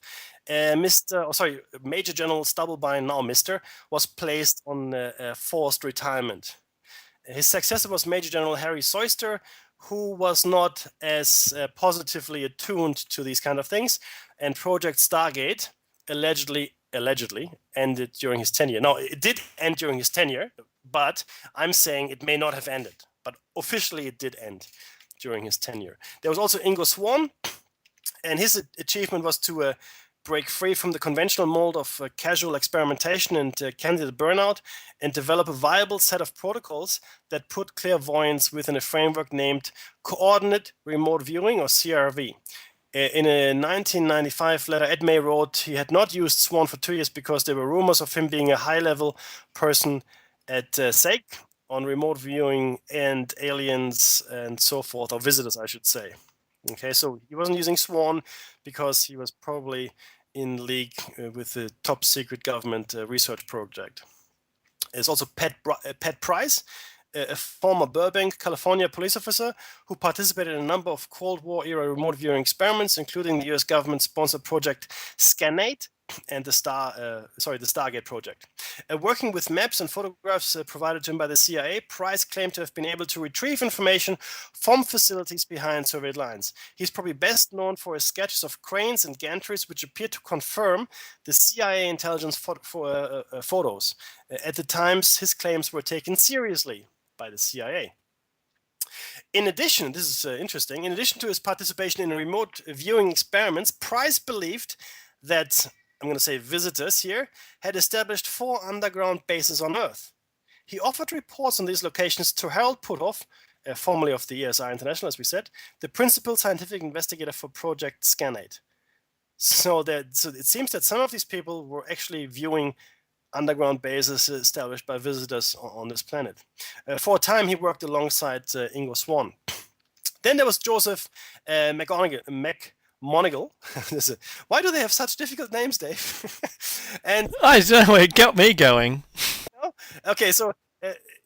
Major General Stubblebine, now Mr., was placed on forced retirement. His successor was Major General Harry Soyster, who was not as positively attuned to these kind of things, and Project Stargate allegedly ended during his tenure. Now, it did end during his tenure, but I'm saying it may not have ended. But officially, it did end during his tenure. There was also Ingo Swann, and his achievement was to break free from the conventional mold of casual experimentation and candidate burnout, and develop a viable set of protocols that put clairvoyance within a framework named Coordinate Remote Viewing, or CRV. In a 1995 letter, Ed May wrote he had not used Swann for 2 years because there were rumors of him being a high-level person at SAIC on remote viewing and aliens and so forth, or visitors, I should say. Okay, so he wasn't using Swann because he was probably in league with the top secret government research project. There's also Pat Price, a former Burbank, California police officer who participated in a number of Cold War era remote viewing experiments, including the US government-sponsored project Scanate and the Stargate project. Working with maps and photographs provided to him by the CIA, Price claimed to have been able to retrieve information from facilities behind Soviet lines. He's probably best known for his sketches of cranes and gantries, which appear to confirm the CIA intelligence photos. At the times, his claims were taken seriously by the CIA. In addition, this is interesting, in addition to his participation in remote viewing experiments, Price believed that, I'm going to say visitors here, had established 4 underground bases on Earth. He offered reports on these locations to Harold Puthoff, formerly of the ESI International, as we said, the principal scientific investigator for Project Scanate. So it seems that some of these people were actually viewing underground bases established by visitors on this planet. For a time, he worked alongside Ingo Swann. Then there was Joseph McMonigal. Why do they have such difficult names, Dave? And I don't know, it got me going. Okay, so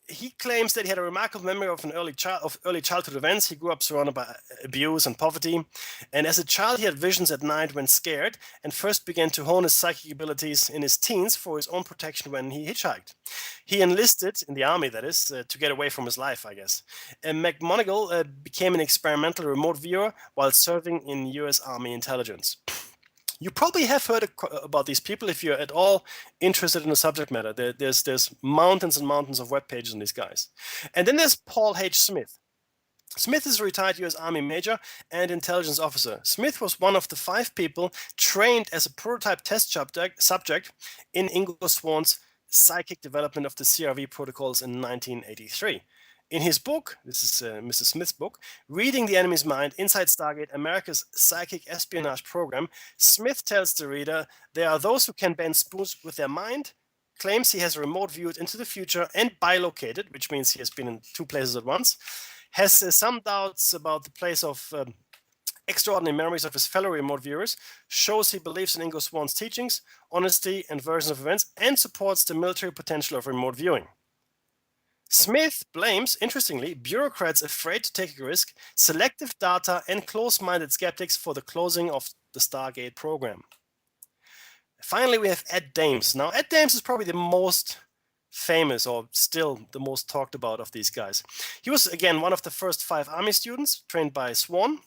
he claims that he had a remarkable memory of early childhood events. He grew up surrounded by abuse and poverty, and as a child he had visions at night when scared, and first began to hone his psychic abilities in his teens for his own protection when he hitchhiked. He enlisted in the army, that is, to get away from his life, I guess. McMonigal became an experimental remote viewer while serving in U.S. Army intelligence. You probably have heard about these people if you're at all interested in the subject matter. There's mountains and mountains of web pages on these guys. And then there's Paul H. Smith. Smith is a retired U.S. Army major and intelligence officer. Smith was one of the 5 people trained as a prototype test subject in Ingo Swan's psychic development of the CRV protocols in 1983. In his book, this is Mr. Smith's book, Reading the Enemy's Mind, Inside Stargate, America's Psychic Espionage Program, Smith tells the reader there are those who can bend spoons with their mind, claims he has remote viewed into the future and bilocated, which means he has been in 2 places at once, has some doubts about the place of extraordinary memories of his fellow remote viewers, shows he believes in Ingo Swan's teachings, honesty, and versions of events, and supports the military potential of remote viewing. Smith blames, interestingly, bureaucrats afraid to take a risk, selective data, and close-minded skeptics for the closing of the Stargate program. Finally, we have Ed Dames. Now, Ed Dames is probably the most famous, or still the most talked about of these guys. He was, again, one of the first 5 Army students trained by Swan.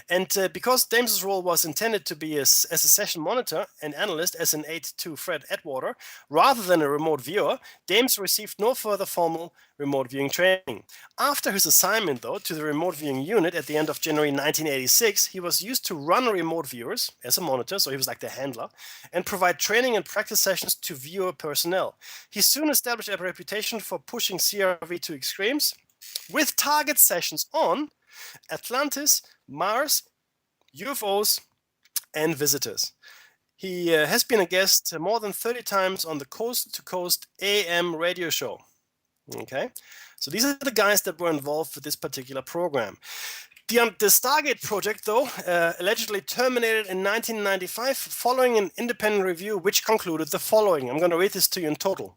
And because Dames's role was intended to be as a session monitor and analyst as an aide to Fred Atwater, rather than a remote viewer, Dames received no further formal remote viewing training. After his assignment, though, to the remote viewing unit at the end of January 1986, he was used to run remote viewers as a monitor, so he was like the handler, and provide training and practice sessions to viewer personnel. He soon established a reputation for pushing CRV to extremes, with target sessions on Atlantis, Mars, UFOs, and visitors. He has been a guest more than 30 times on the Coast to Coast AM radio show. Okay, so these are the guys that were involved with this particular program. The Stargate project, though, allegedly terminated in 1995 following an independent review which concluded the following. I'm going to read this to you in total.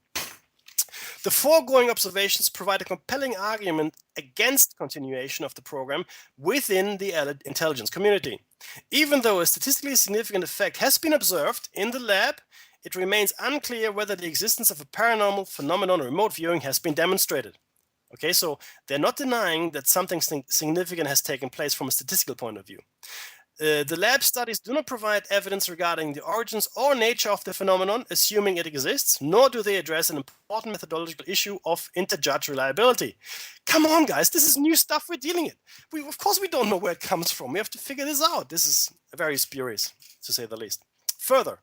The foregoing observations provide a compelling argument against continuation of the program within the intelligence community. Even though a statistically significant effect has been observed in the lab, it remains unclear whether the existence of a paranormal phenomenon remote viewing has been demonstrated. Okay, so they're not denying that something significant has taken place from a statistical point of view. The lab studies do not provide evidence regarding the origins or nature of the phenomenon, assuming it exists, nor do they address an important methodological issue of interjudge reliability. Come on, guys, this is new stuff we're dealing with. Of course we don't know where it comes from. We have to figure this out. This is very spurious, to say the least. Further,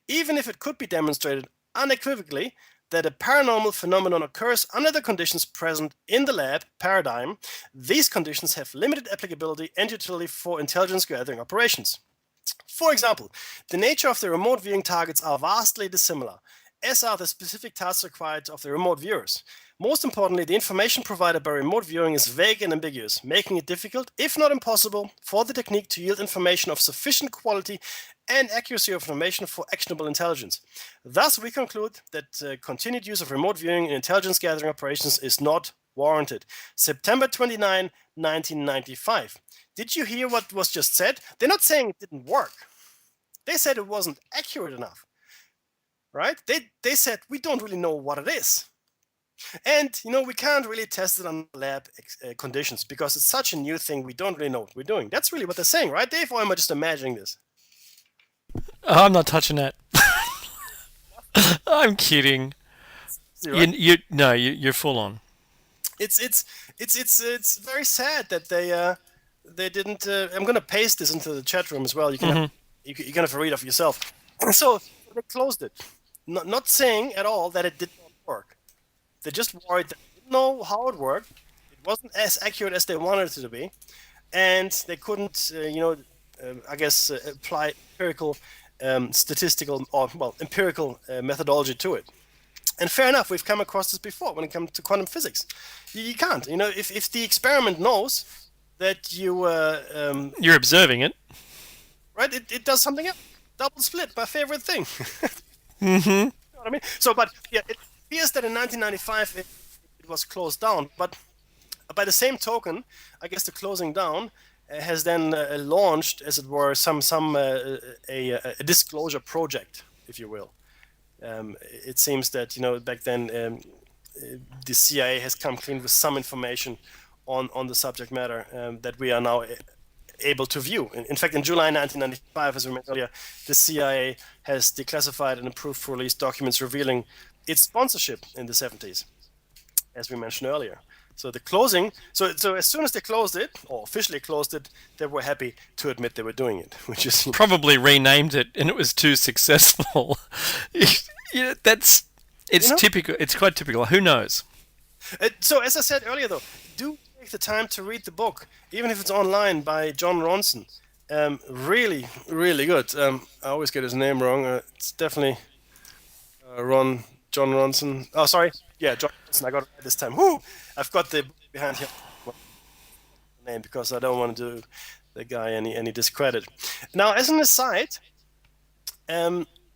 even if it could be demonstrated unequivocally that a paranormal phenomenon occurs under the conditions present in the lab paradigm, these conditions have limited applicability and utility for intelligence gathering operations. For example, the nature of the remote viewing targets are vastly dissimilar, as are the specific tasks required of the remote viewers. Most importantly, the information provided by remote viewing is vague and ambiguous, making it difficult, if not impossible, for the technique to yield information of sufficient quality and accuracy of information for actionable intelligence. Thus, we conclude that continued use of remote viewing in intelligence gathering operations is not warranted. September 29, 1995. Did you hear what was just said? They're not saying it didn't work. They said it wasn't accurate enough. Right? They said, we don't really know what it is. And, we can't really test it on lab conditions because it's such a new thing, we don't really know what we're doing. That's really what they're saying, right, Dave? Or am I just imagining this? I'm not touching that. I'm kidding. Right? You're full on. It's very sad that they didn't. I'm going to paste this into the chat room as well. You can you can have to read off yourself. So they closed it, not saying at all that it did not work. They just worried that they didn't know how it worked. It wasn't as accurate as they wanted it to be, and they couldn't, apply empirical, statistical, or empirical methodology to it. And fair enough, we've come across this before when it comes to quantum physics. You can't, if the experiment knows that you're observing it, right? It does something else. Double split, my favorite thing. Mm-hmm. You know what I mean? So, but yeah, it appears that in 1995 it was closed down. But by the same token, I guess the closing down has then launched, as it were, a disclosure project, if you will. It seems that back then the CIA has come clean with some information on the subject matter that we are now able to view. In fact, in July 1995, as we mentioned earlier, the CIA has declassified and approved for release documents revealing its sponsorship in the 70s, as we mentioned earlier. So the closing, so as soon as they closed it, or officially closed it, they were happy to admit they were doing it, which is Probably renamed it, and it was too successful. That's typical. It's quite typical. Who knows? So as I said earlier, though, do take the time to read the book, even if it's online by John Ronson. Really, really good. I always get his name wrong. It's definitely John Ronson. Oh, sorry. Yeah, John Ronson. I got it right this time. Woo! I've got the book behind here name because I don't want to do the guy any discredit. Now, as an aside,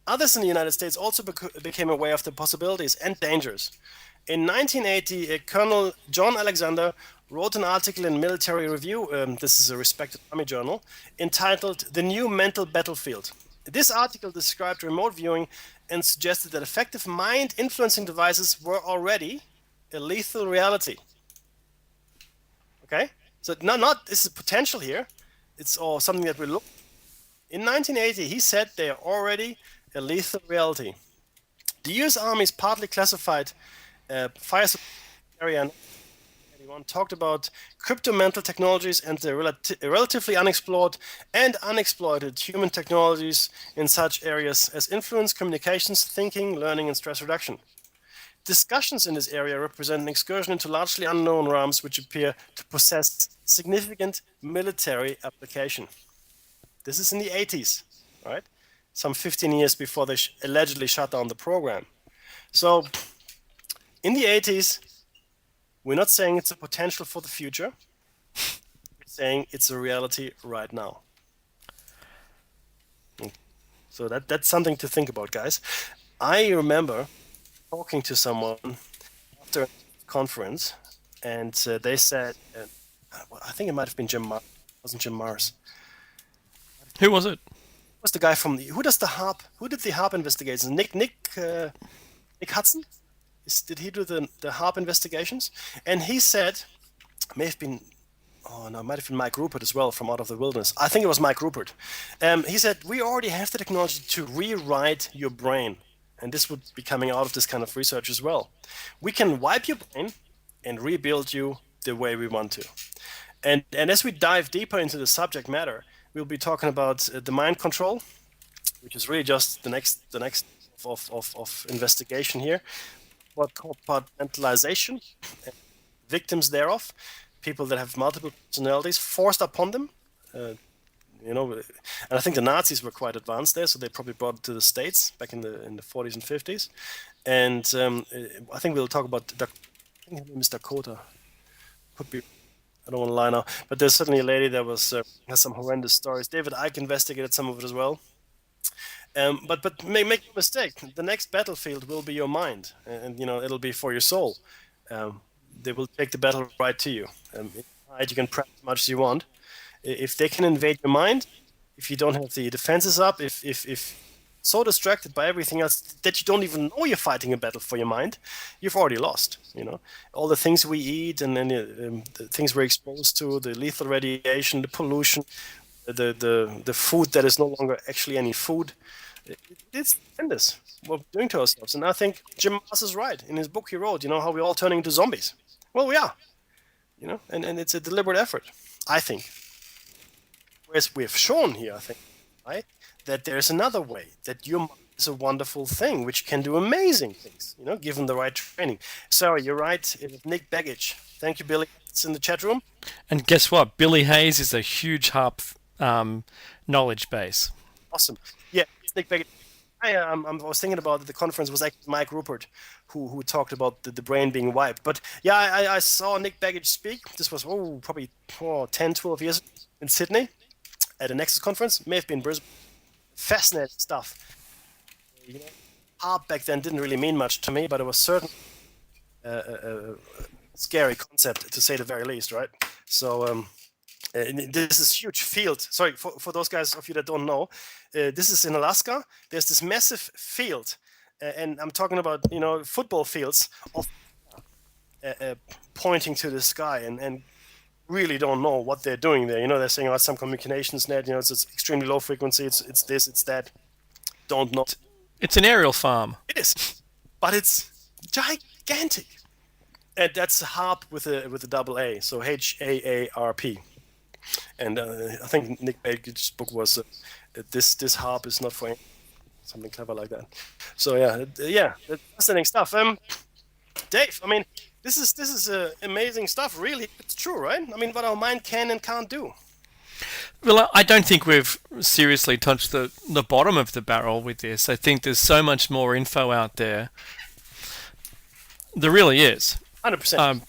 others in the United States also became aware of the possibilities and dangers. In 1980, Colonel John Alexander wrote an article in Military Review, this is a respected Army journal, entitled The New Mental Battlefield. This article described remote viewing and suggested that effective mind-influencing devices were already a lethal reality. Okay? So not this is potential here, it's all something that we look. In 1980, he said they are already a lethal reality. The U.S. Army's partly classified fire area talked about crypto-mental technologies and the relatively unexplored and unexploited human technologies in such areas as influence, communications, thinking, learning, and stress reduction. Discussions in this area represent an excursion into largely unknown realms which appear to possess significant military application. This is in the 80s, right? Some 15 years before they allegedly shut down the program. So, in the 80s, we're not saying it's a potential for the future. We're saying it's a reality right now. So that's something to think about, guys. I remember talking to someone after a conference, and they said, I think it might have been Jim Mars. It wasn't Jim Mars. Who was it? It was the guy from who did the HARP investigations? Nick Hudson? Did he do the HARP investigations? And he said, it might have been Mike Rupert as well from Out of the Wilderness. I think it was Mike Rupert. He said, we already have the technology to rewrite your brain. And this would be coming out of this kind of research as well. We can wipe your brain and rebuild you the way we want to. And as we dive deeper into the subject matter, we'll be talking about the mind control, which is really just the next of investigation here. What compartmentalization, victims thereof, people that have multiple personalities forced upon them. And I think the Nazis were quite advanced there, so they probably brought it to the States back in the 40s and 50s. And I think we'll talk about, I think her name is Dakota. Could be, I don't want to lie now, but there's certainly a lady that has some horrendous stories. David Icke investigated some of it as well. But make no mistake, the next battlefield will be your mind, and it'll be for your soul. They will take the battle right to you. You can prep as much as you want. If they can invade your mind, if you don't have the defenses up, if so distracted by everything else that you don't even know you're fighting a battle for your mind, you've already lost. All the things we eat and then the things we're exposed to, the lethal radiation, the pollution, the food that is no longer actually any food. It's tremendous what we're doing to ourselves. And I think Jim Mars is right. In his book he wrote, how we're all turning into zombies. Well, we are. And it's a deliberate effort, I think. Whereas we have shown here, I think, right, that there's another way, that your mind is a wonderful thing, which can do amazing things, given the right training. Sorry, you're right, it was Nick Baggage. Thank you, Billy. It's in the chat room. And guess what? Billy Hayes is a huge HARP knowledge base. Awesome. Yeah, it's Nick Baggage. I was thinking about it. The conference was actually Mike Rupert who talked about the brain being wiped. But yeah, I saw Nick Baggage speak. This was probably 10, 12 years in Sydney at a Nexus conference. May have been Brisbane. Fascinating stuff. HARP back then didn't really mean much to me, but it was certainly a scary concept, to say the very least, right? So this is huge field. Sorry, for those guys of you that don't know, this is in Alaska. There's this massive field, and I'm talking about football fields of pointing to the sky, and really don't know what they're doing there. They're saying about some communications net. It's extremely low frequency. It's this, it's that. Don't know. It's an aerial farm. It is, but it's gigantic. And that's harp with a double A, so HAARP. And I think Nick Bage's book was this harp is not for any-" something clever like that. So yeah, that's fascinating stuff. Dave, I mean, this is amazing stuff. Really, it's true, right? I mean, what our mind can and can't do. Well, I don't think we've seriously touched the bottom of the barrel with this. I think there's so much more info out there. There really is. 100%.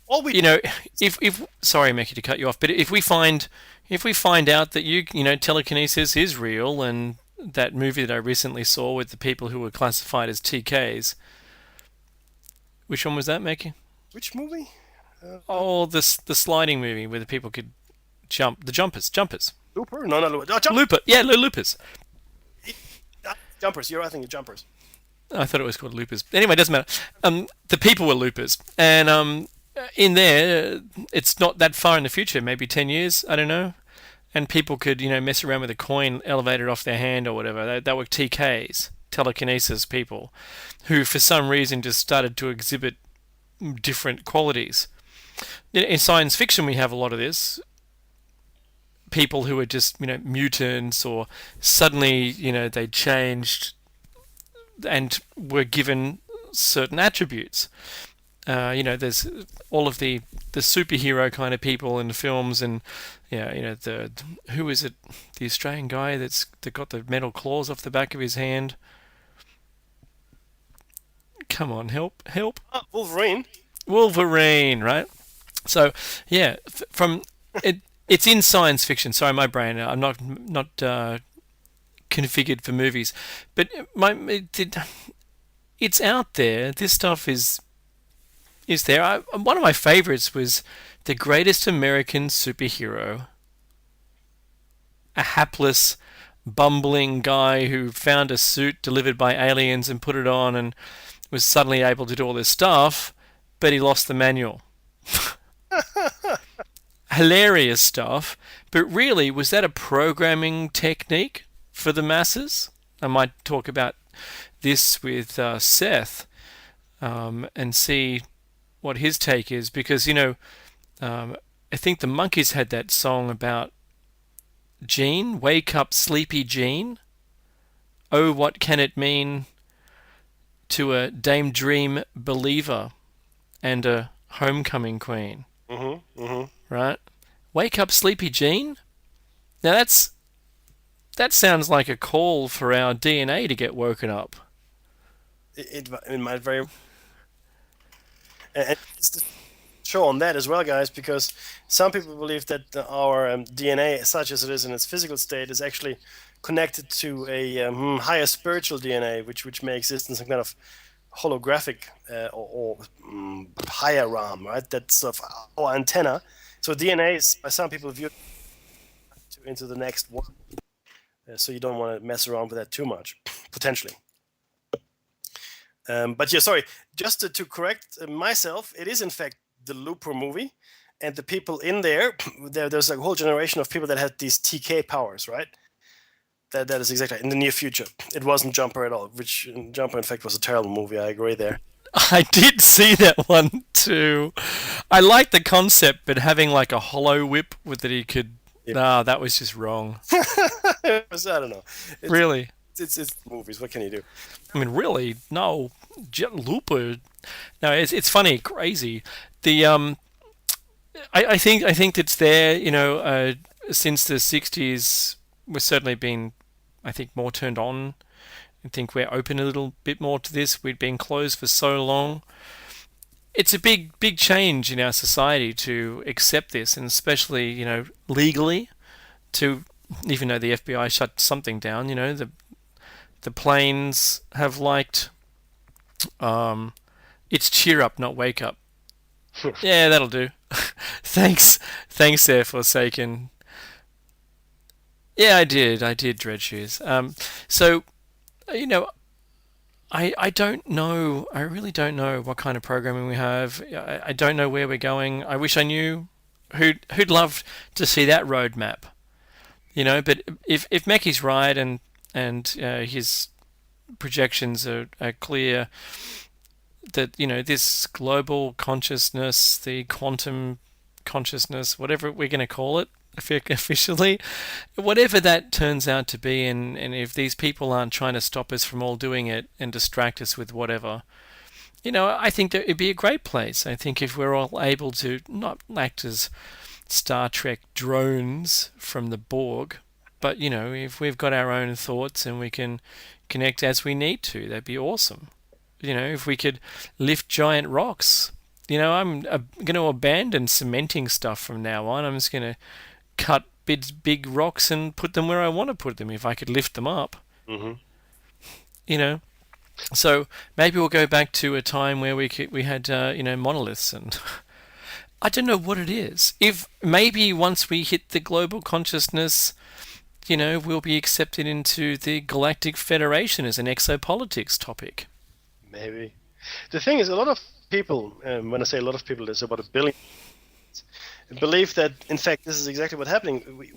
All we You know, if sorry, Mickey, to cut you off, but if we find out that telekinesis is real, and that movie that I recently saw with the people who were classified as TKs, which one was that, Mickey? which movie? Oh, the sliding movie where the people could jump, the jumpers. Looper? No, not Looper. Oh, Looper, yeah, Loopers. Jumpers. You're, I think, Jumpers. I thought it was called Loopers. Anyway, it doesn't matter. The people were Loopers, and in there, it's not that far in the future, maybe 10 years, I don't know. And people could, mess around with a coin elevated off their hand or whatever. They were TKs, telekinesis people, who for some reason just started to exhibit different qualities. In science fiction, we have a lot of this. People who are just, mutants, or suddenly, they changed and were given certain attributes. There's all of the superhero kind of people in the films, and the who is it? The Australian guy that got the metal claws off the back of his hand. Come on, help! Wolverine. Wolverine, right? So yeah, from it. It's in science fiction. Sorry, my brain. I'm not configured for movies, but it's out there. This stuff is there. One of my favorites was the greatest American superhero, a hapless, bumbling guy who found a suit delivered by aliens and put it on and was suddenly able to do all this stuff, but he lost the manual. Hilarious stuff, but really, was that a programming technique for the masses? I might talk about this with Seth and see what his take is, because I think the Monkees had that song about Jean, wake up sleepy Jean. Oh, what can it mean to a Dame Dream believer and a homecoming queen? Right? Wake up sleepy Jean. Now that sounds like a call for our DNA to get woken up. It might very. And just to show on that as well, guys, because some people believe that our DNA, such as it is in its physical state, is actually connected to a higher spiritual DNA, which may exist in some kind of holographic or higher realm, right? That's sort of our antenna. So DNA is, by some people, viewed into the next one. So you don't want to mess around with that too much, potentially. But yeah, sorry, just to correct myself, it is in fact the Looper movie, and the people in there's a whole generation of people that had these TK powers, right? That is exactly in the near future. It wasn't Jumper at all, which Jumper in fact was a terrible movie. I agree there. I did see that one too. I like the concept, but having like a hollow whip with that he could. Yeah. Nah, that was just wrong. I don't know. Really? It's movies. What can you do? I mean, really? No, Looper. No, it's funny, crazy. The I think it's there. Since the '60s, we've certainly been, I think, more turned on. I think we're open a little bit more to this. We'd been closed for so long. It's a big change in our society to accept this, and especially, legally, to, even though the FBI shut something down, the planes have liked, it's cheer up, not wake up. Yeah, that'll do. Thanks there, Forsaken. Yeah, I did, Dread Shoes. So, I don't know. I really don't know what kind of programming we have. I don't know where we're going. I wish I knew. Who'd love to see that roadmap? But if Meckie's right and his projections are clear, that this global consciousness, the quantum consciousness, whatever we're going to call it officially, whatever that turns out to be, and if these people aren't trying to stop us from all doing it and distract us with whatever, I think that it'd be a great place. I think if we're all able to not act as Star Trek drones from the Borg, but if we've got our own thoughts and we can connect as we need to, that'd be awesome. If we could lift giant rocks. I'm going to abandon cementing stuff from now on. I'm just going to cut big rocks and put them where I want to put them if I could lift them up. Mm-hmm. So maybe we'll go back to a time where we had monoliths, and I don't know what it is. If maybe once we hit the global consciousness, we'll be accepted into the Galactic Federation as an exopolitics topic. Maybe. The thing is, a lot of people, when I say a lot of people, there's about 1 billion, believe that, in fact, this is exactly what's happening. We,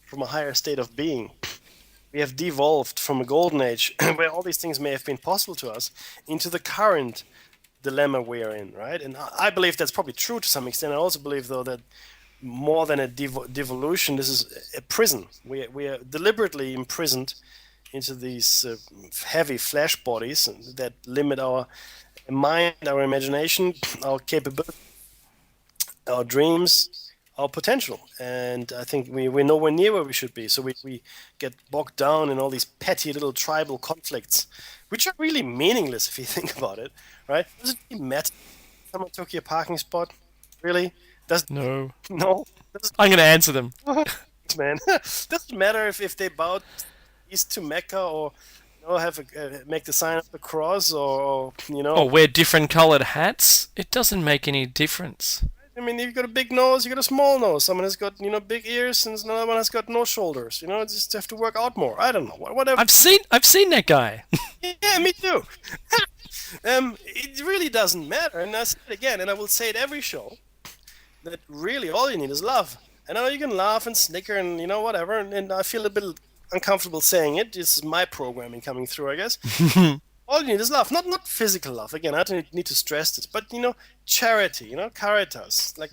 from a higher state of being, we have devolved from a golden age where all these things may have been possible to us into the current dilemma we're in, right? And I believe that's probably true to some extent. I also believe, though, that more than a devolution, this is a prison. We are deliberately imprisoned into these heavy flesh bodies that limit our mind, our imagination, our capability, our dreams, our potential. And I think we're nowhere near where we should be. So we get bogged down in all these petty little tribal conflicts, which are really meaningless if you think about it, right? Does it really matter if someone took your parking spot? Really? No. No? I'm going to answer them. Man. Doesn't matter if they bow east to Mecca or have make the sign of the cross or or wear different colored hats. It doesn't make any difference. I mean, you've got a big nose, you got a small nose. Someone has got big ears, and another one has got no shoulders. Just have to work out more. I don't know. Whatever. I've seen that guy. Yeah, me too. It really doesn't matter, and I say it again, and I will say it every show, that really all you need is love. And I know you can laugh and snicker and whatever, and I feel a bit uncomfortable saying it. This is my programming coming through, I guess. All you need is love, not physical love. Again, I don't need to stress this, but charity, caritas, like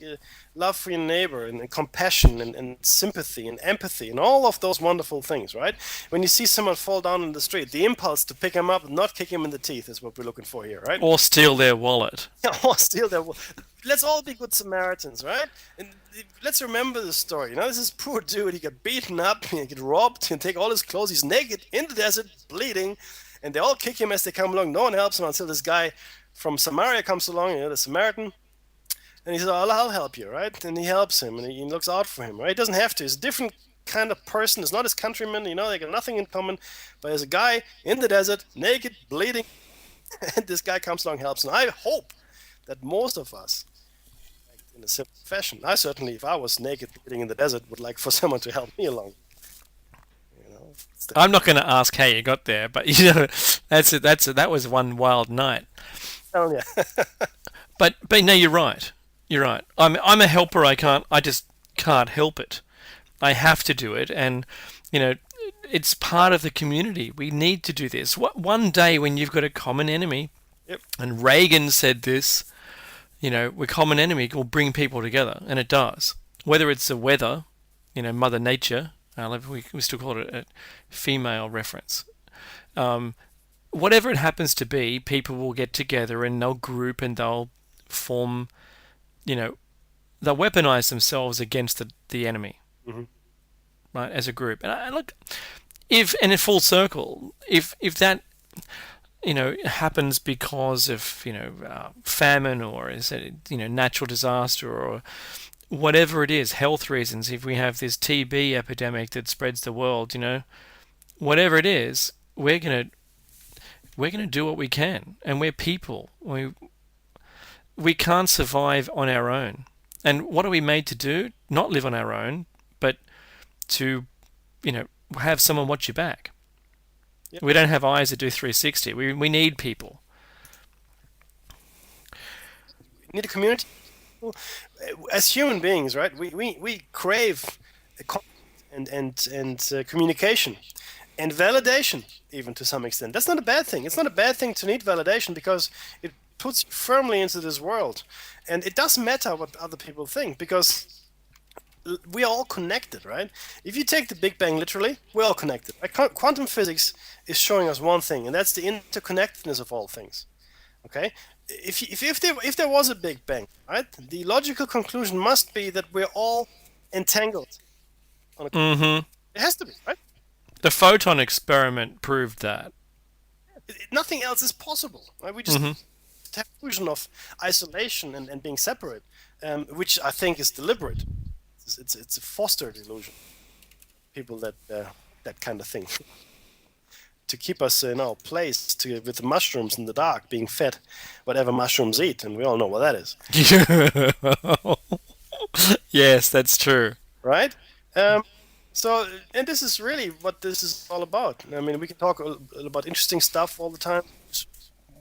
love for your neighbor, and compassion, and sympathy, and empathy, and all of those wonderful things, right? When you see someone fall down in the street, the impulse to pick him up and not kick him in the teeth is what we're looking for here, right? Or steal their wallet. Yeah, or steal their wallet. Let's all be good Samaritans, right? And let's remember the story. This is poor dude. He got beaten up, he got robbed, and take all his clothes. He's naked in the desert, bleeding. And they all kick him as they come along. No one helps him until this guy from Samaria comes along, the Samaritan. And he says, I'll help you, right? And he helps him, and he looks out for him, right? He doesn't have to. He's a different kind of person. It's not his countrymen, they got nothing in common. But there's a guy in the desert, naked, bleeding, and this guy comes along and helps. And I hope that most of us, in a similar fashion, I certainly, if I was naked, bleeding in the desert, would like for someone to help me along. I'm not going to ask how you got there, but that was one wild night. Oh yeah. but no, you're right. You're right. I'm a helper. I just can't help it. I have to do it, and it's part of the community. We need to do this. One day when you've got a common enemy, yep. And Reagan said this, a common enemy will bring people together, and it does. Whether it's the weather, Mother Nature. We still call it a female reference. Whatever it happens to be, people will get together and they'll group and they'll form, they'll weaponize themselves against the enemy, right, as a group. And I look, if in a full circle, if that, happens because of, famine or is it, natural disaster or whatever it is, health reasons, if we have this TB epidemic that spreads the world, whatever it is, we're gonna do what we can, and we're people. We can't survive on our own. And what are we made to do? Not live on our own, but to, have someone watch your back. Yep. We don't have eyes that do 360. We need people. We need a community. As human beings, right, we crave and communication, and validation, even to some extent. That's not a bad thing. It's not a bad thing to need validation because it puts you firmly into this world. And it doesn't matter what other people think because we are all connected, right? If you take the Big Bang literally, we're all connected. Quantum physics is showing us one thing, and that's the interconnectedness of all things. Okay? If there was a Big Bang, right, the logical conclusion must be that we're all entangled. Mm-hmm. It has to be, right? The photon experiment proved that. Nothing else is possible. Right? We just have an illusion of isolation and being separate, which I think is deliberate. It's a fostered illusion. People that kind of thing to keep us in our place with the mushrooms in the dark, being fed whatever mushrooms eat, and we all know what that is. Yes, that's true. Right? So, and this is really what this is all about. I mean, we can talk about interesting stuff all the time,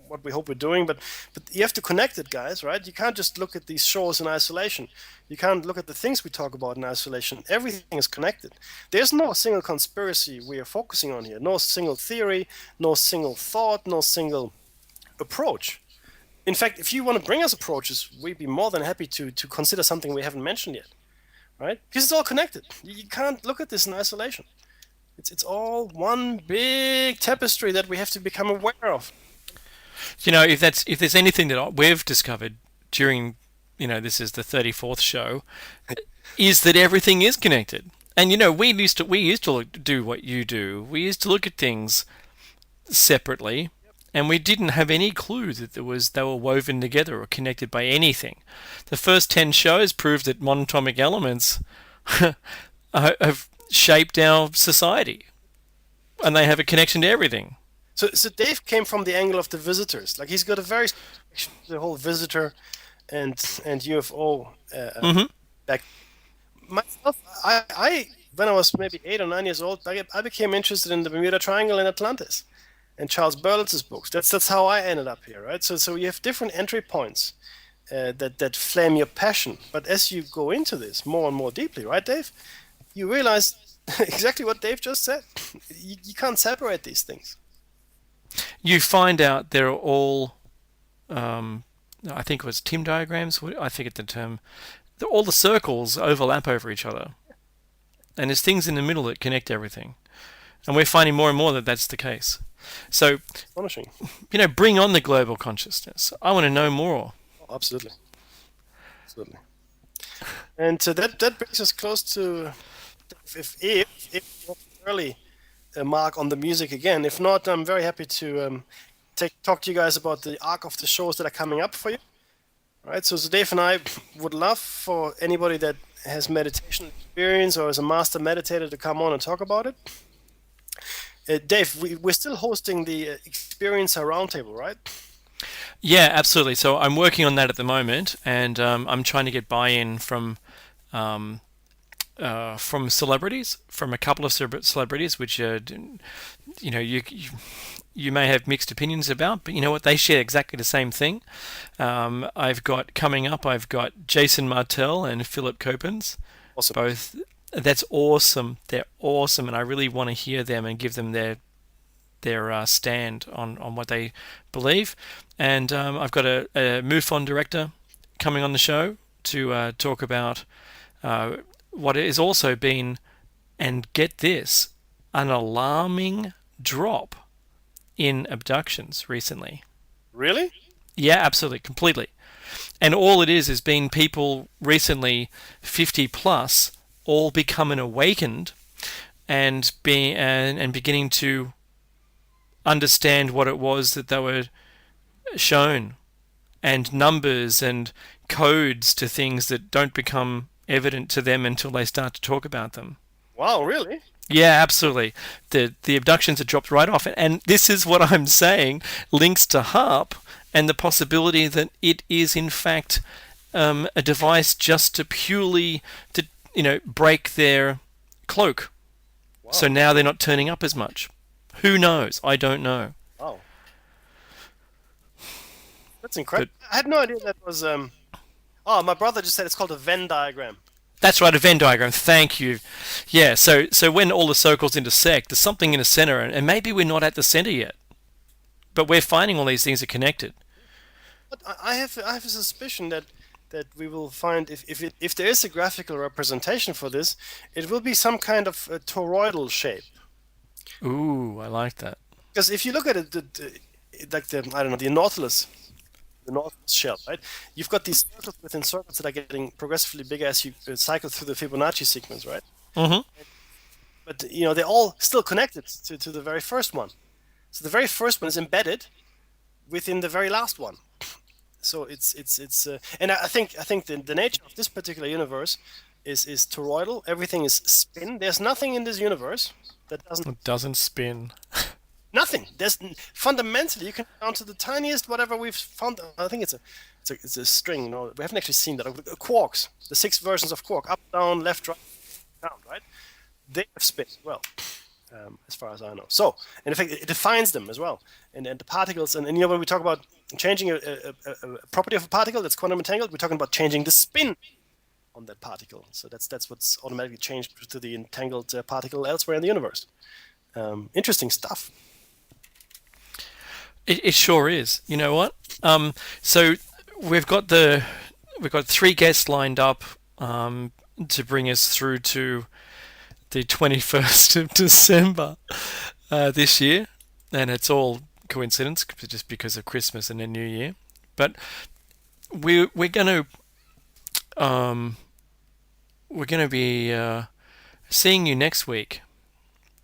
what we hope we're doing, but you have to connect it, guys, right? You can't just look at these shows in isolation. You can't look at the things we talk about in isolation. Everything is connected. There's no single conspiracy we are focusing on here. No single theory, no single thought, no single approach. In fact, if you want to bring us approaches, we'd be more than happy to consider something we haven't mentioned yet. Right? Because it's all connected. You can't look at this in isolation. It's all one big tapestry that we have to become aware of. You know, if there's anything that we've discovered during, this is the 34th show, is that everything is connected. And we used to do what you do. We used to look at things separately, and we didn't have any clue that they were woven together or connected by anything. The first 10 shows proved that monatomic elements have shaped our society, and they have a connection to everything. So Dave came from the angle of the visitors. Like he's got a very the whole visitor and UFO back. Myself, I when I was maybe 8 or 9 years old, I became interested in the Bermuda Triangle and Atlantis, and Charles Berlitz's books. That's how I ended up here, right? So you have different entry points that flame your passion. But as you go into this more and more deeply, right, Dave, you realize exactly what Dave just said. You can't separate these things. You find out they're all, I think it was Tim diagrams. I forget the term. All the circles overlap over each other, and there's things in the middle that connect everything. And we're finding more and more that that's the case. So, astonishing. Bring on the global consciousness. I want to know more. Oh, absolutely. And that brings us close to if early mark on the music again. If not, I'm very happy to talk to you guys about the arc of the shows that are coming up for you. All right, so Dave and I would love for anybody that has meditation experience or is a master meditator to come on and talk about it. Dave, we're still hosting the Experiencer Roundtable, right? Yeah, absolutely. So I'm working on that at the moment, and I'm trying to get buy-in from celebrities, from a couple of celebrities, which you may have mixed opinions about, but you know what? They share exactly the same thing. I've got Jason Martell and Philip Copens. Awesome. Both. That's awesome. They're awesome, and I really want to hear them and give them their stand on what they believe. And I've got a MUFON director coming on the show to talk about what has also been, and get this, an alarming drop in abductions recently. Really? Yeah, absolutely, completely. And all it is been people recently 50 plus all becoming awakened and beginning to understand what it was that they were shown, and numbers and codes to things that don't become evident to them until they start to talk about them. Wow, really? Yeah, absolutely. The abductions are dropped right off, and this is what I'm saying links to HARP and the possibility that it is in fact a device just to purely break their cloak. Wow. So now they're not turning up as much. Who knows? I don't know. Wow. That's incredible. I had no idea that was... Oh, my brother just said it's called a Venn diagram. That's right, a Venn diagram. Thank you. Yeah, so when all the circles intersect, there's something in the center, and maybe we're not at the center yet, but we're finding all these things are connected. But I have a suspicion that we will find if there is a graphical representation for this, it will be some kind of a toroidal shape. Ooh, I like that. Because if you look at it, like the I don't know the Nautilus shell, right? You've got these circles within circles that are getting progressively bigger as you cycle through the Fibonacci sequence, right? Mm-hmm. But they're all still connected to the very first one. So the very first one is embedded within the very last one. So and I think the nature of this particular universe is toroidal. Everything is spin. There's nothing in this universe that doesn't. It doesn't spin. Nothing. Fundamentally, you can count to the tiniest whatever we've found. I think it's a string. No, we haven't actually seen that. Quarks, the 6 versions of quark, up, down, left, right, down, right? They have spin as well, as far as I know. So, in effect, it defines them as well. And the particles, and when we talk about changing a property of a particle that's quantum entangled, we're talking about changing the spin on that particle. So that's what's automatically changed to the entangled particle elsewhere in the universe. Interesting stuff. It sure is. You know what? So we've got 3 guests lined up to bring us through to the 21st of December this year, and it's all coincidence just because of Christmas and the New Year. But we're going to be seeing you next week.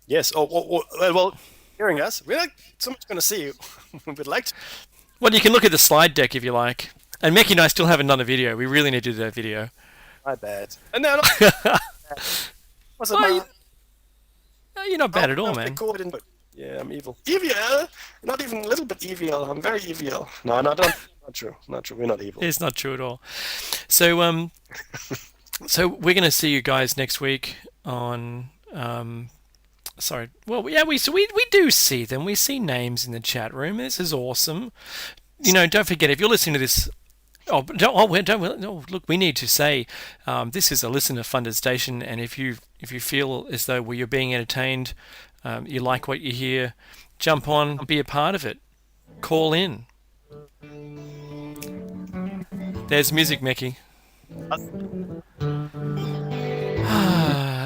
Yes. Well, hearing us, we're not so much going to see you. We'd like to. Well, you can look at the slide deck if you like. And Mickey and I still haven't done a video. We really need to do that video. My bad. And no, what's Oh, you're not bad at all, man. Recording, but yeah, I'm evil. Evil? Not even a little bit evil. I'm very evil. No, don't. Not true. Not true. We're not evil. It's not true at all. So, so we're going to see you guys next week on. Sorry. Well, yeah, we do see them. We see names in the chat room. This is awesome. Don't forget, if you're listening to this. Look, we need to say this is a listener-funded station, and if you feel as though you're being entertained, you like what you hear, jump on, be a part of it. Call in. There's music, Mickey.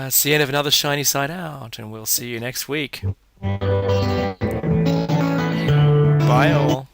It's the end of another Shiny Side Out, and we'll see you next week. Bye all.